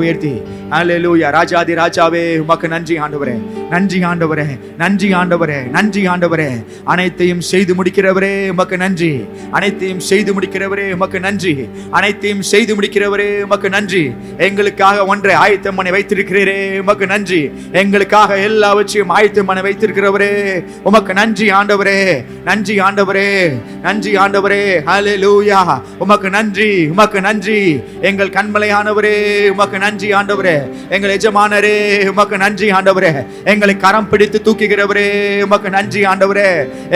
உயர்த்தி ஹல்லேலூயா. ராஜாதி ராஜாவே உமக்கு நன்றி ஆண்டவரே, நன்றி ஆண்டவரே, நன்றி ஆண்டவரே, நன்றி ஆண்டவரே. அனைத்தையும் செய்து முடிக்கிறவரே உமக்கு நன்றி, அனைத்தையும் செய்து முடிக்கிறவரே உமக்கு நன்றி, அனைத்தையும் செய்து முடிக்கிறவரே உமக்கு நன்றி. எங்களுக்காக ஒன்றை ஆயத்தம் பண்ணி வைத்திருக்கிறீரே உமக்கு நன்றி. எங்களுக்காக எல்லாவற்றையும் ஆயத்தம் பண்ணி வைத்திருக்கிறவரே உமக்கு நன்றி ஆண்டவரே, நன்றி ஆண்டவரே, நன்றி ஆண்டவரே. ஹல்லேலூயா. உமக்கு நன்றி, உமக்கு நன்றி. எங்கள் கண்மலையானவரே உமக்கு நன்றி ஆண்டவரே. எங்கள் எஜமானரே உமக்கு நன்றி ஆண்டவரே. எங்களை கரம் பிடித்து தூக்குகிறவரே உமக்கு நன்றி ஆண்டவரே.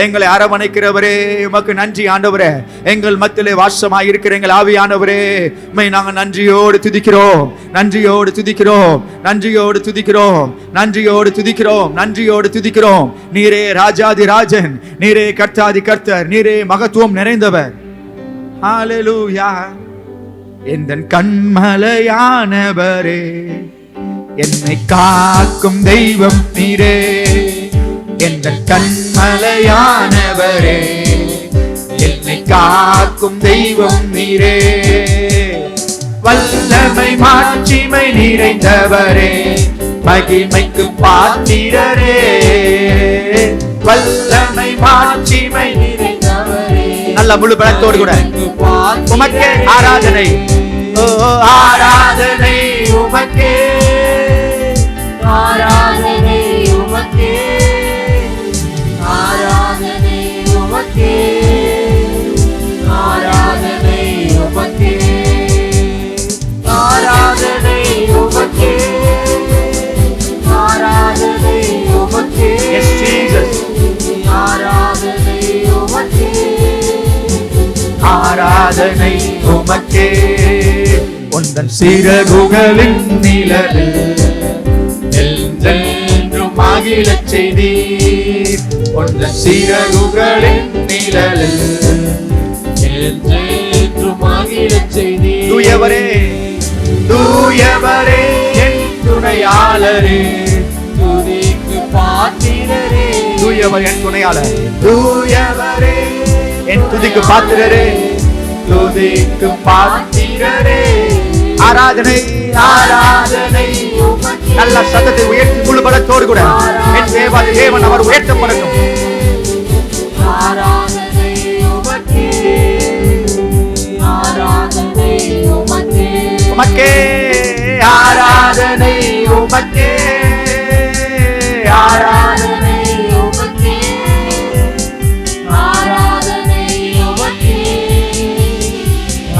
எங்களை அரவணைக்கிறவரே உமக்கு நன்றி ஆண்டவரே. எங்கள் மத்தியிலே வாசமாய் இருக்கிற எங்கள் ஆவியானவரே உம்மை நாங்கள் நன்றியோடு துதிக்கிறோம், நன்றியோடு துதிக்கிறோம், நன்றியோடு துதிக்கிறோம், நன்றியோடு துதிக்கிறோம், நன்றியோடு துதிக்கிறோம். நீரே ராஜாதி ராஜன், நீரே கர்த்தாதி கர்த்தர், நீரே மகத்துவம் நிறைந்தவர். ஹல்லேலூயா. எந்தன் கண்மலையானவரே, என்னை காக்கும் தெய்வம் நீரே. எந்தன் கண்மலையானவரே, என்னை காக்கும் தெய்வம் நீரே. வல்லமை மாட்சிமை நிறைந்தவரே, மகிமைக்கு பாத்திரரே. வல்லமை மாட்சிமை நிறைந்தவரே, நல்ல முழு பலத்தோடு கூட உமக்கே ஆராதனை. ஓ ஆராதனை உமக்கே, ஆராதனை உமக்கே, ஆராதனை உமக்கே, ஆராதனை உமக்கே, ஆராதனை உமக்கே, ஆராதனை உமக்கே. Yes Jesus. ஆராதனை உமக்கே, ஆராதனை உமக்கே. உந்தன் சிறகுகளின் நிழலில் என்றென்றும் மகிழச் செய்தீர். உந்தன் சிறகுகளின் நிழலில் என்றென்றும் மகிழச் செய்தீர். தூயவரே, தூயவரே என் துணையாளரே, துதிக்கு பாத்திரரே. தூயவர் என் துணையாளர், தூயவரே என் துதிக்கு பாத்திரரே, துதிக்கு பாத்திரரே. ஆராதனை, ஆராதனை. நல்ல சத்தத்தை உயர்த்தி முழு பலத்தோடு கூட என் தேவாதி தேவன் அவர் உயர்த்தப்படட்டும். ஆராதனை உமக்கே, ஆராதனை உமக்கே, உமக்கே ஆராதனை உமக்கே, ஆராதனை உமக்கே, ஆராதனை உமக்கே,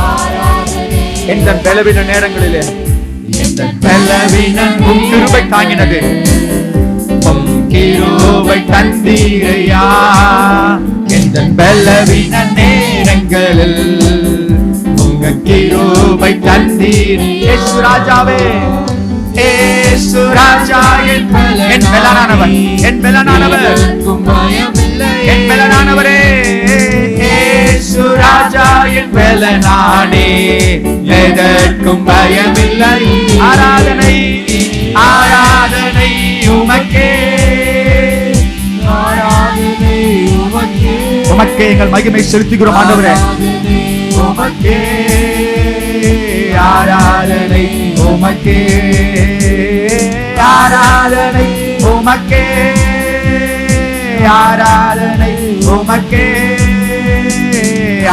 ஆராதனை. எந்த பலவீன நேரங்களிலே, எந்த பலவீன உம் கிருபை தாங்கினது, உம் கிருபை தந்தீரையா. எந்த பலவீன நேரங்களில் உங்க கிருபை தந்தீர். இயேசு ராஜாவே, இயேசு ராஜா என் பலனானவர், என் பலனானவர், என் பலனானவரே. இயேசு ராஜா என் பலனானே, எதற்கும் பயமில்லை. ஆராதனை, ஆராதனை உமக்கே, ஆராதனை உமக்கே, உமக்கே எங்கள் மகிமை செலுத்துகிறோம் ஆண்டவரே. உமக்கே, ஆராதனை உமக்கே, ஆராதனை உமக்கே, ஆராதனை உமக்கே,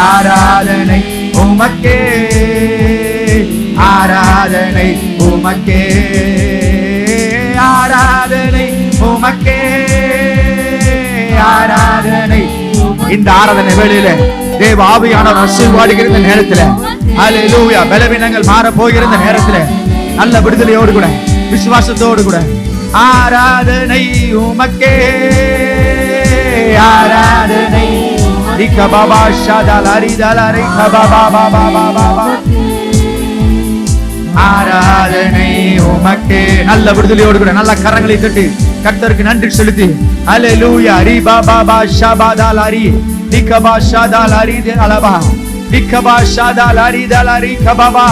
ஆராதனை உமக்கே, ஆராதனை உமக்கே, ஆராதனை உமக்கே, ஆராதனை. இந்த ஆராதனை வேளையில தேவ ஆவியானவர் ஆசீர்வாதிக்கிற இந்த நேரத்துல, ஹல்லேலூயா, பலவீனங்கள் மாற போகிற இந்த நேரத்துல நல்ல விடுதலையோடு கூட விசுவாசத்தோடு கூட ஆராதனை உமக்கே, ஆராதனை. ரிக பாபா ஷாதாலாரி தாலாரி பாபா பாபா பாபா பாபா, ஆராதனை உமக்கே. நல்ல விடுதலையோடு கூட நல்ல கரங்களை தட்டி கர்த்தருக்கு நன்றி செலுத்தி ஹல்லேலூயா. ரி பாபா பா ஷாபாதாலாரி ரிகபா ஷாதாலாரி தேலபா ரிகபா ஷாதாலாரி தாலாரி கபாபா.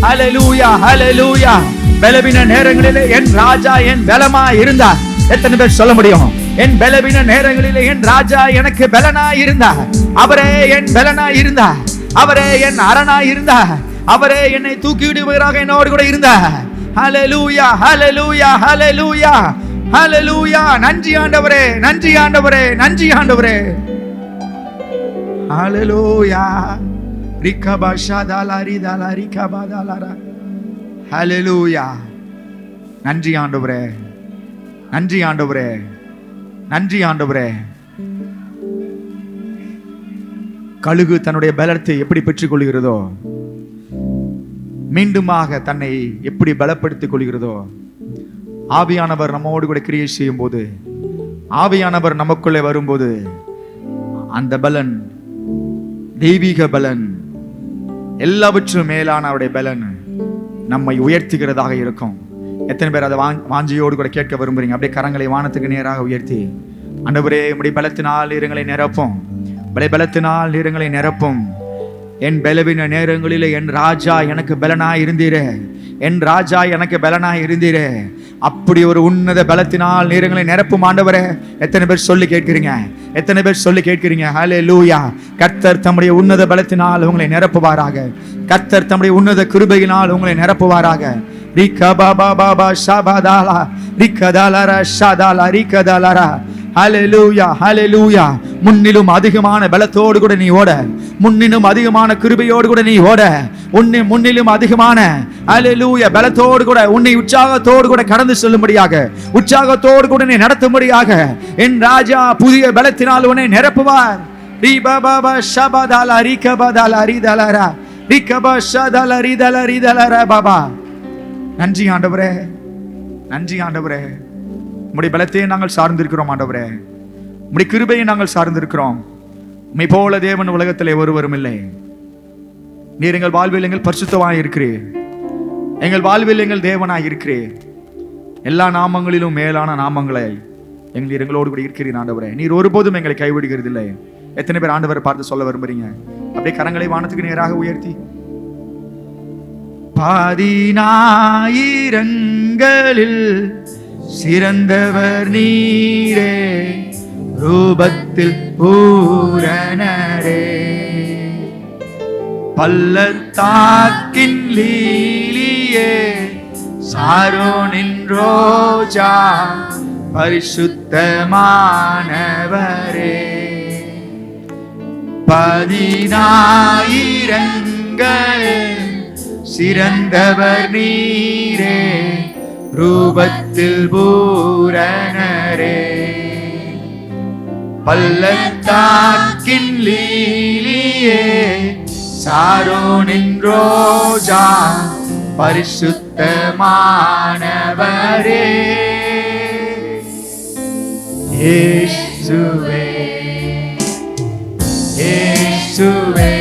ஹல்லேலூயா, ஹல்லேலூயா. பலவீன நேரங்களிலே என் ராஜா என் பலமா இருந்தார். எத்தனை பேர் சொல்ல முடியும்? என் பலவீன நேரங்களிலே என் ராஜா எனக்கு பலனா இருந்தார். அவரே என் பலனா இருந்தார். அவரே என் அரணா இருந்தார். அவரே என்னை தூக்கிவிடுவதாக என்னோடு கூட இருந்தார். ஹல்லேலூயா, ஹல்லேலூயா, ஹல்லேலூயா, ஹல்லேலூயா. நன்றி ஆண்டவரே, நன்றி ஆண்டவரே, நன்றி ஆண்டவரே. ஹல்லேலூயா. ரிகபா ஷாதாலாரி தாலாரி கபாதாலாரா. ஹல்லேலூயா. நன்றி ஆண்டவரே, நன்றி ஆண்டவரே, நன்றி ஆண்டவரே. கழுகு தன்னுடைய பலத்தை எப்படி பெற்றுக் கொள்கிறதோ, மீண்டுமாக தன்னை எப்படி பலப்படுத்திக் கொள்கிறதோ, ஆவியானவர் நம்மோடு கூட கிரியை செய்யும் போது, ஆவியானவர் நமக்குள்ளே வரும்போது, அந்த பலன், தெய்வீக பலன், எல்லாவற்றும் மேலான அவருடைய பலன் நம்மை உயர்த்துகிறதாக இருக்கும். எத்தனை பேர் அதை வாஞ்சியோடு கூட கேட்க விரும்புறீங்க? அப்படியே கரங்களை வானத்துக்கு நேராக உயர்த்தி, ஆண்டவரே உம்முடைய பலத்தினால் நீரங்களை நிரப்பும், உம்முடைய பலத்தினால் நீரங்களை நிரப்பும். என் பலவீன நேரங்களிலே என் ராஜா எனக்கு பலனாய் இருந்தீரே, என் ராஜா எனக்கு பலனாய் இருந்தீரே. அப்படி ஒரு உன்னத பலத்தினால் நீரங்களை நிரப்பும் ஆண்டவரே. எத்தனை பேர் சொல்லி கேட்கிறீங்க? எத்தனை பேர் சொல்லி கேட்கிறீங்க? ஹல்லேலூயா. கர்த்தர் தம்முடைய உன்னத பலத்தினால் உங்களை நிரப்புவாராக. கர்த்தர் தம்முடைய உன்னத கிருபையினால் உங்களை நிரப்புவாராக. ரிகபாபாபா ஷாபாதாலா ரிகதாலரா ஷாதாலா ரிகதாலரா. ஹல்லேலூயா, ஹல்லேலூயா. முன்னிலும் அதிகமான பலத்தோடு கூட நீ ஓட, முன்னிலும் அதிகமான கிருபையோடு கூட நீ ஓட, முன்னிலும் அதிகமான ஹல்லேலூயா பலத்தோடு கூட உன்னை உற்சாகத்தோடு கூட கடந்து செல்லும்படியாக, உற்சாகத்தோடு கூட நீ நடத்தும்படியாக என் ராஜா புதிய பலத்தினால் உன்னை நிரப்புவார். ரிபாபாபா ஷாபாதாலா ரிகபாதாலா ரிதாலரா ரிகபா ஷாதாலா ரிதாலா ரிதாலரா பாபா. நன்றி ஆண்டவரே, நன்றி ஆண்டவரே. உம்முடைய பலத்தையே நாங்கள் சார்ந்திருக்கிறோம் ஆண்டவரே. உம்முடைய கிருபையை நாங்கள் சார்ந்திருக்கிறோம். உம்மை போல தேவன் உலகத்திலே ஒருவரும் இல்லை. நீர் எங்கள் வாழ்வில் எங்கள் பரிசுத்தமாய் இருக்கிறீர். எங்கள் வாழ்வில் எங்கள் தேவனாய் இருக்கிறீர். எல்லா நாமங்களிலும் மேலான நாமங்களை எங்களோடு கூட இருக்கிறீர் ஆண்டவரே. நீர் ஒருபோதும் எங்களை கைவிடுகிறது இல்லை. எத்தனை பேர் ஆண்டவரை பார்த்து சொல்ல விரும்புறீங்க? அப்படியே கரங்களை வானத்துக்கு நேராக உயர்த்தி, பதினாயிரங்களில் சிறந்தவர் நீரே, ரூபத்தில் பூரணரே, பள்ளத்தாக்கின் லீலியே, சாரோனின் ரோஜா, பரிசுத்தமானவரே. பதினாயிரங்களில் சிறந்தவர் நீரே, ரூபத்தில் பூரணரே, பள்ளத்தாக்கின் லீலியே, சாரோனின் ரோஜா, பரிசுத்தமானவரே. இயேசுவே, இயேசுவே,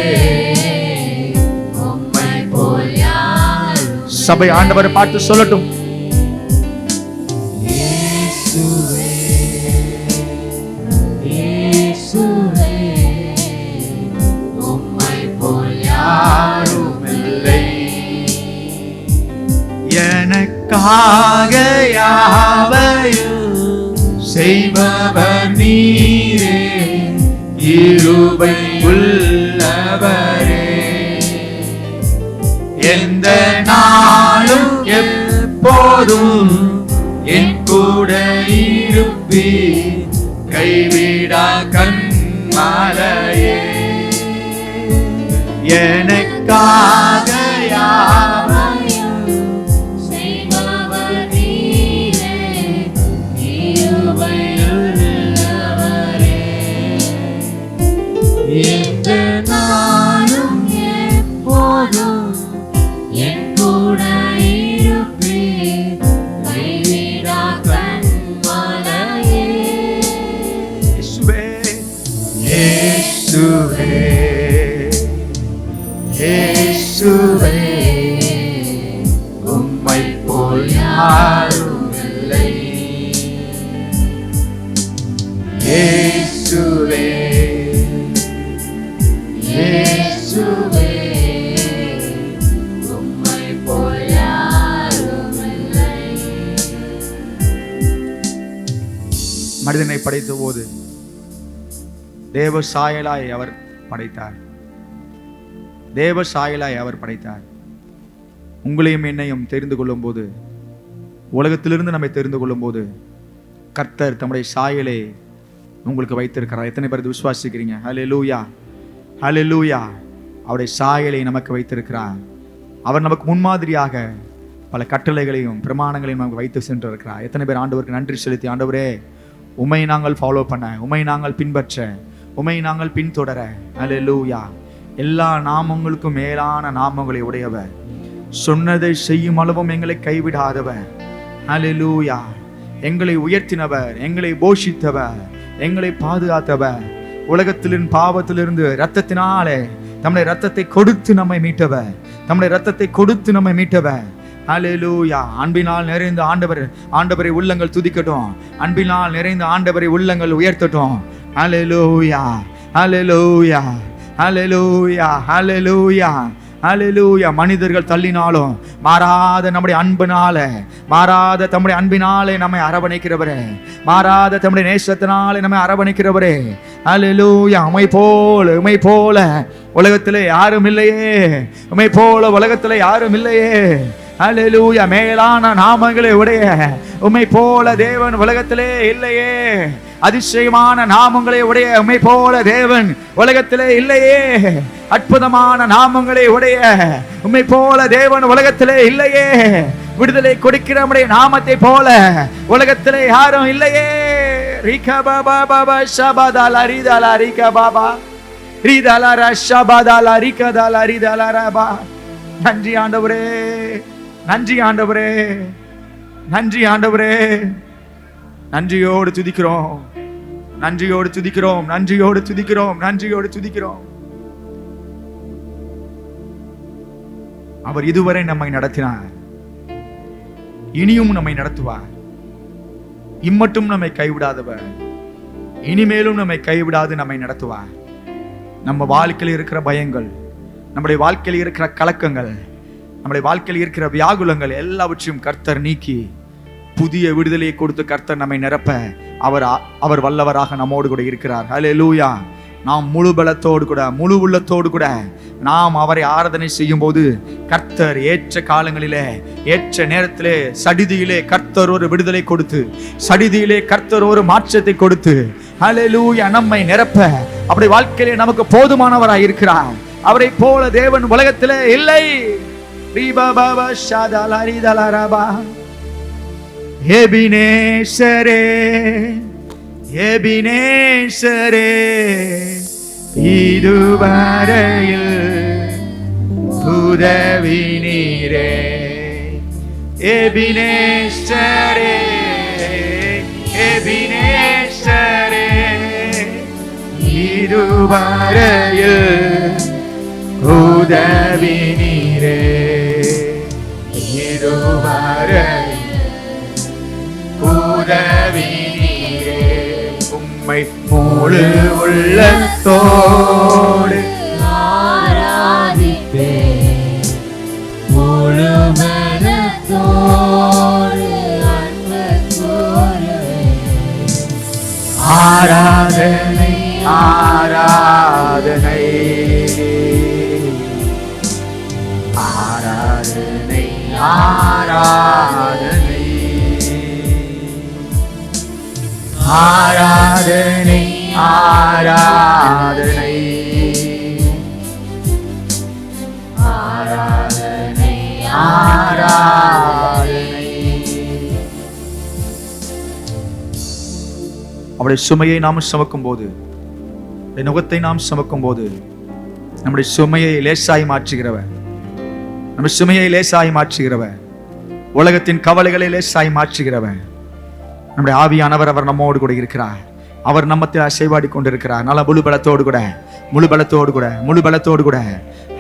சபை ஆண்டவரை பார்த்து சொல்லட்டும். எனக்காக செய்பவர் நீரே, கிருபை உள்ளவரே. எந்த நாளும் எப்போதும் என் கூட இருப்பீர், கைவிடா கண்மலையே. எனக்காக யாவையும் செய்பவர் நீரே, கிருபை உள்ளவரே. எந்த நாளும் எப்போதும் என் கூட இருப்பீர், கைவிடா கண்மலையே. இயேசுவே, இயேசுவே, இயேசுவே, உம்மை போல் யாரும் இல்லை. இயேசுவே, இயேசுவே, உம்மை போல் யாரும் இல்லை. மனிதனை படைத்த போது தேவ சாயலாய் அவர் படைத்தார். தேவ சாயலாய் அவர் படைத்தார். உங்களையும் என்னையும் தெரிந்து கொள்ளும் போது, உலகத்திலிருந்து நம்மை தெரிந்து கொள்ளும் போது, கர்த்தர் தம்முடைய சாயலை உங்களுக்கு வைத்திருக்கிறார். எத்தனை பேர் விசுவாசிக்கிறீங்க? ஹல்லேலூயா, ஹல்லேலூயா. அவருடைய சாயலை நமக்கு வைத்திருக்கிறார். அவர் நமக்கு முன்மாதிரியாக பல கட்டளைகளையும் பிரமாணங்களையும் நமக்கு வைத்து சென்றிருக்கிறார். எத்தனை பேர் ஆண்டவருக்கு நன்றி செலுத்தி, ஆண்டவரே உம்மை நாங்கள் ஃபாலோ பண்ண, உம்மை நாங்கள் பின்பற்ற, உம்மை நாங்கள் பின்தொடர. ஹல்லேலூயா. எல்லா நாமங்களுக்கும் மேலான நாமங்களை உடையவர், சொன்னதை செய்யும் அளவும் எங்களை கைவிடாதவர். ஹல்லேலூயா. எங்களை உயர்த்தினவர், எங்களை போஷித்தவர், எங்களை பாதுகாத்தவர். உலகத்திலின் பாவத்திலிருந்து இரத்தத்தினாலே தம்முடைய இரத்தத்தை கொடுத்து நம்மை மீட்டவர், தம்முடைய இரத்தத்தை கொடுத்து நம்மை மீட்டவர். ஹல்லேலூயா. அன்பினால் நிறைந்த ஆண்டவரை உள்ளங்கள் துதிக்கட்டும். அன்பினால் நிறைந்த ஆண்டவரை உள்ளங்கள் உயர்த்தட்டும். ஹல்லேலூயா, ஹல்லேலூயா, ஹல்லேலூயா, ஹல்லேலூயா, ஹல்லேலூயா. மனிதர்கள் தள்ளினாலும் மாறாத நம்முடைய அன்பினாலே, மாறாத தம்முடைய அன்பினாலே நம்மை அரவணைக்கிறவரே, மாறாத தம்முடைய நேசத்தினாலே நம்மை அரவணைக்கிறவரே. ஹல்லேலூயா. உம்மை போல உலகத்திலே யாரும் இல்லையே, உம்மை போல உலகத்திலே யாரும் இல்லையே. ஹல்லேலூயா. மேலான நாமங்களை உடைய உம்மை போல தேவன் உலகத்திலே இல்லையே. அதிசயமான நாமங்களை உடைய உம்மை போல தேவன் உலகத்திலே இல்லையே. அற்புதமான நாமங்களை உடைய உம்மை போல தேவன் உலகத்திலே இல்லையே. விடுதலை கொடுக்கிற நம்முடைய நாமத்தை போல உலகத்திலே யாரும் இல்லையே. ரிகா பாபா பாபா ஷபாதால ரிதால ரிகா பாபா ரிதால ரஷபாதால ரிகதால ரிதால ரபா. நன்றி ஆண்டவரே, நன்றி ஆண்டவரே, நன்றி ஆண்டவரே. நன்றியோடு துதிக்கிறோம், நன்றியோடு துதிக்கிறோம், நன்றியோடு துதிக்கிறோம், நன்றியோடு துதிக்கிறோம். அவர் இதுவரை நம்மை நடத்தினார், இனியும் நம்மை நடத்துவார். இம்மட்டும் நம்மை கைவிடாதவர், இனிமேலும் நம்மை கைவிடாது நம்மை நடத்துவார். நம்ம வாழ்க்கையில் இருக்கிற பயங்கள், நம்முடைய வாழ்க்கையில் இருக்கிற கலக்கங்கள், நம்முடைய வாழ்க்கையில் இருக்கிற வியாகுலங்கள் எல்லாவற்றையும் கர்த்தர் நீக்கி புதிய விடுதலையை கொடுத்து கர்த்தர் நம்மை நிரப்ப அவர் வல்லவராக நம்மோடு கூட இருக்கிறார். ஹல்லேலூயா. நாம் முழு பலத்தோடு கூட, முழு உள்ளத்தோடு கூட நாம் அவரை ஆராதனை செய்யும் போது கர்த்தர் ஏற்ற காலங்களிலே, ஏற்ற நேரத்திலே, சடிதியிலே கர்த்தர் ஒரு விடுதலை கொடுத்து, சடிதியிலே கர்த்தர் ஒரு மாற்றத்தை கொடுத்து, ஹல்லேலூயா, நம்மை நிரப்ப அப்படி வாழ்க்கையிலே நமக்கு போதுமானவராய் இருக்கிறார். அவரை போல தேவன் உலகத்திலே இல்லை. எபினேசரே, எபினேசரே, இதுவரையில் உதவி நீரே. எபினேசரே, எபினேசரே, இதுவரையில் உதவி நீரே. இதுவரையில் உதவி நீரே. உம்மை முழு உள்ளத்தோடு ஆராதிப்பேன், முழு மனத்தோடு அன்பு கூறுவேன். ஆராதனை ஆராதனை ஆராதனை ஆராதனை ஆராதனை ஆராதனை ஆராதனை ஆராதனை. அவருடைய சுமையை நாம் சுமக்கும் போது, நுகத்தை நாம் சுமக்கும் போது, நம்முடைய சுமையை லேசாய் மாற்றுகிறவர், நம்ம சுமையை லேசாய் மாற்றுகிறவர், உலகத்தின் கவலைகளை லேசாய் மாற்றுகிறவர் நம்முடைய ஆவியானவர். அவர் நம்மோடு கூட இருக்கிறார். அவர் நம்மத்தில் அசைவாடி கொண்டிருக்கிறார். நல்ல முழு பலத்தோடு கூட, முழு பலத்தோடு கூட, முழு பலத்தோடு கூட.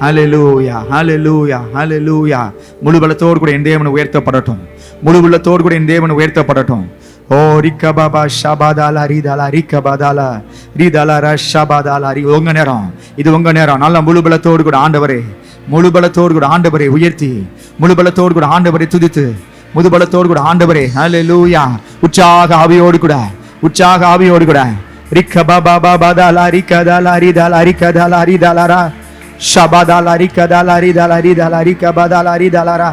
ஹல்லேலூயா ஹல்லேலூயா ஹல்லேலூயா. முழு பலத்தோடு கூட என் தேவன் உயர்த்தப்படட்டும். முழு உள்ளத்தோடு கூட என் தேவன் உயர்த்தப்படட்டும். ஓ ரிக்கபாபா ஷபாதாலா ரீதாலா ரிக்கபாதாலா ரீதாலா ரஷபாதாலா ரி. உங்க நேரம், இது உங்க நேரம். நல்ல முழு பலத்தோடு கூட ஆண்டவரே, முழு பலத்தோடு கூட ஆண்டவரை உயர்த்தி, முழு பலத்தோடு கூட ஆண்டவரை துதித்து, முழு பலத்தோடு கூட ஆண்டவரே ஹல்லேலூயா. உற்சாக ஆவியோடு கூட, உற்சாக ஆவியோடு கூட. ரிக்கபாபாபாதாலா ரிக்கதாலா ரீதாலா ரிக்கதாலா ரீதாலா ஷபாதாலா ரிக்கதாலா ரீதாலா ரீதாலா ரிக்கபாதாலா ரீதாலா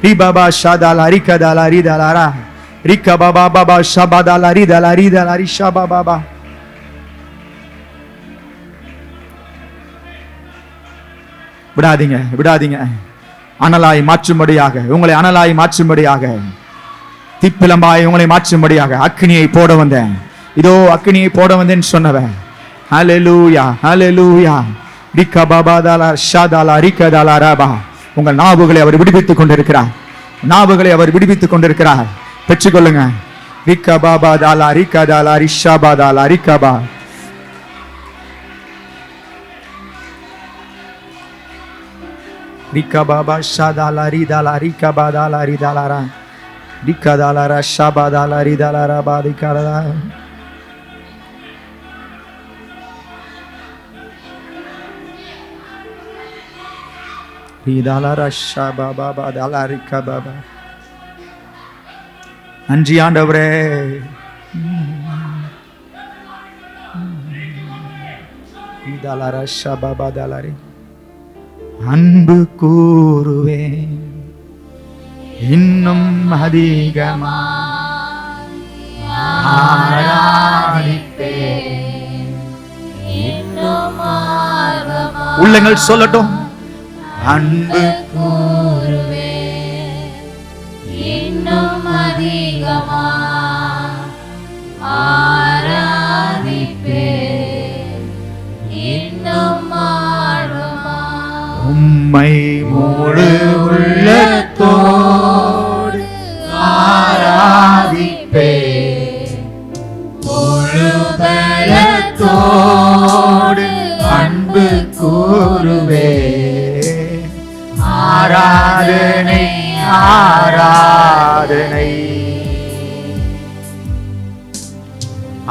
ரிபாபா ஷாதாலா ரிக்கதாலா ரீதாலா ரிக்கபாபாபா ஷபாதாலா ரீதாலா ரீதாலா ரிஷபாபாபா. விடாதீங்க, விடாதீங்க. அனலாய் மாற்றும்படியாக, உங்களை அனலாய் மாற்றும்படியாக, திப்பிலம்பாய் உங்களை மாற்றும்படியாக அக்கினியை போட வந்தேன். இதோ அக்கினியை போட வந்தேன்னு சொன்னவன். ஹல்லேலூயா ஹல்லேலூயா. ரிக்கபாபாதாலா ஷாதாலா ரிக்கதாலா ரபா. உங்கள் நாவுகளை அவர் விடுவித்துக் கொண்டிருக்கிறார். நாவுகளை அவர் விடுவித்துக் கொண்டிருக்கிறார். பெற்றுக்கொள்ளுங்க. ரிக்கபாபாதாலா ரிக்கதாலா ரிஷபாதாலா ரிக்கபா. ரிக்கபாபா ஷாதாலா ரிதாலா ரிக்கபாதாலா ரிதாலா ரிக்கதாலா ஷபாதாலா ரிதாலா ரபா ரிக்கதாலா. நன்றி ஆண்டவரே. அன்பு கூறுவேன் இன்னும் அதிகமா உள்ளங்கள் சொல்லட்டும். அன்பு கூறுவேன் இன்னும் அதிகமா ஆராதிப்பேன் இன்னும் ஆழமா. உம்மை முழு உள்ளத்தோடு ஆராதிப்பேன் முழு பலத்தோடு அன்பு கூறுவே. ஆராதனை ஆராதனை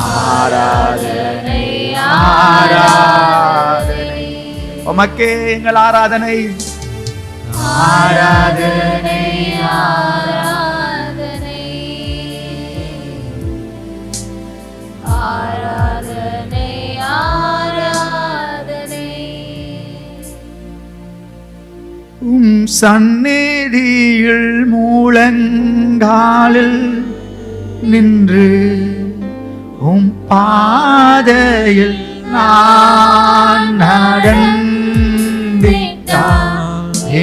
ஆராதனை ஆராதனை. உமக்கே எங்கள் ஆராதனை ஆராதனை ஆராதனை ஆராதனை ஆராதனை. சந்நிதியில் மூலங்காலில் நின்று பாதையில் நான் நடந்திட்டால்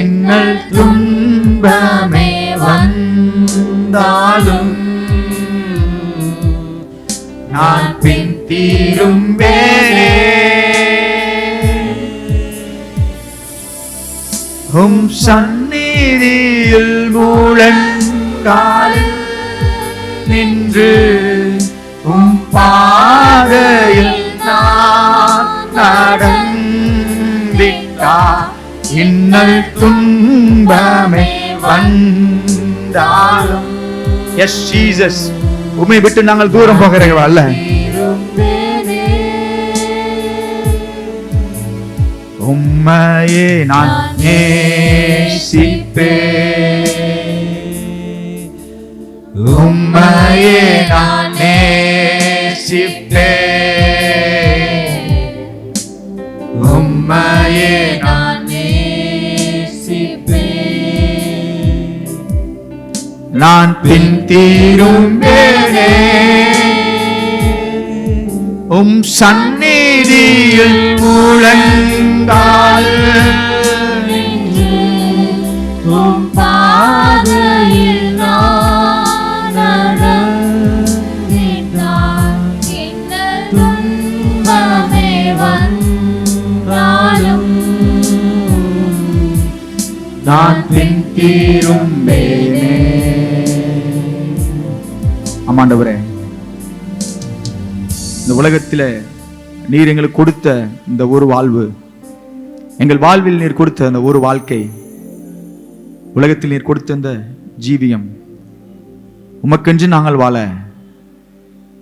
இன்னல் துன்பமே வந்தாலும் நான் பின் தீரும்பேனே. சந்நிதியில் மூலங்காலில் நின்று பாதையில் நான் நடந்திட்டால் இன்னல் துன்பமே வந்தாலும். எஸ் ஜீசஸ், உம்மை விட்டு நாங்கள் தூரம் போகிறவர்கள் அல்ல. உம்மையே நான் நேசிப்பேன், உம்மையே நான் நேசிப்பேன். நான் பின் தீரும்பேனே. உம் சந்நிதியில் முழங்கால் உம் பாதையில் நான் நடந்திட்டால் என்ன துன்பமே வந்தாலும் நான் பின் தீரும்பேனே. ஆமாண்டவரே, இந்த உலகத்தில நீர் எங்களுக்கு கொடுத்த இந்த ஒரு வாழ்வு, எங்கள் வாழ்வில் நீர் கொடுத்த அந்த ஒரு வாழ்க்கை, உலகத்தில் நீர் கொடுத்த இந்த ஜீவியம், உமக்கென்று நாங்கள் வாழ,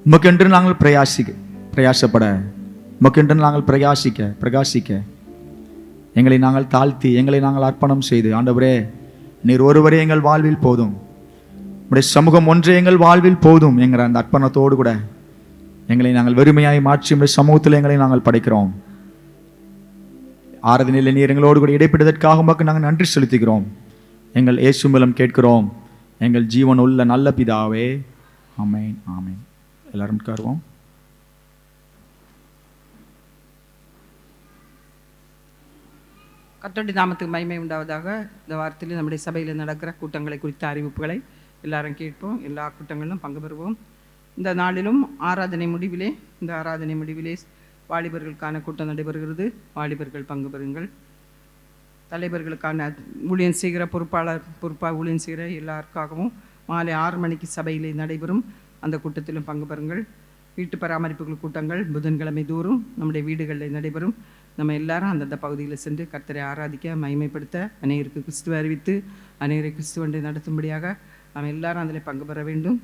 உமக்கென்று நாங்கள் பிரயாசப்பட, உமக்கென்று நாங்கள் பிரகாசிக்க எங்களை நாங்கள் தாழ்த்தி, எங்களை நாங்கள் அர்ப்பணம் செய்து, ஆண்டவரே நீர் ஒருவரே எங்கள் வாழ்வில் போதும், உடைய சமூகம் ஒன்றே எங்கள் வாழ்வில் போதும் என்கிற அந்த அர்ப்பணத்தோடு கூட எங்களை நாங்கள் வெறுமையாய் மாற்றி உடைய சமூகத்தில் எங்களை நாங்கள் படைக்கிறோம். ஆராதனையில் நீர் எங்களோடு கூட இடைப்பட்டதற்காக உமக்கு நாங்கள் நன்றி செலுத்துகிறோம். எங்கள் இயேசு மூலம் கேட்கிறோம், எங்கள் ஜீவன் உள்ள நல்ல பிதாவே. ஆமென், ஆமென். எல்லாரும் உட்காருவோம். கர்த்தருடைய நாமத்துக்கு மகிமை உண்டாவதாக. இந்த வாரத்தில் நம்முடைய சபையில் நடக்கிற கூட்டங்களை குறித்த அறிவிப்புகளை எல்லாரும் கேட்போம். எல்லா கூட்டங்களிலும் பங்கு பெறுவோம். இந்த நாளிலும் இந்த ஆராதனை முடிவிலே வாலிபர்களுக்கான கூட்டம் நடைபெறுகிறது. வாலிபர்கள் பங்கு பெறுங்கள். தலைவர்களுக்கான ஊழியம் செய்கிற பொறுப்பாக ஊழியம் செய்கிற எல்லாருக்காகவும் மாலை 6 மணிக்கு சபையிலே நடைபெறும் அந்த கூட்டத்திலும் பங்கு பெறுங்கள். வீட்டு பராமரிப்புகள் கூட்டங்கள் புதன்கிழமை தோறும் நம்முடைய வீடுகளில் நடைபெறும். நம்ம எல்லாரும் அந்தந்த பகுதியில் சென்று கர்த்தரை ஆராதிக்க, மகிமைப்படுத்த, அநேகருக்கு கிறிஸ்துவை அறிவித்து அநேகரை கிறிஸ்துவண்டை நடத்தும்படியாக நாம் எல்லாரும் அதில் பங்கு பெற வேண்டும்.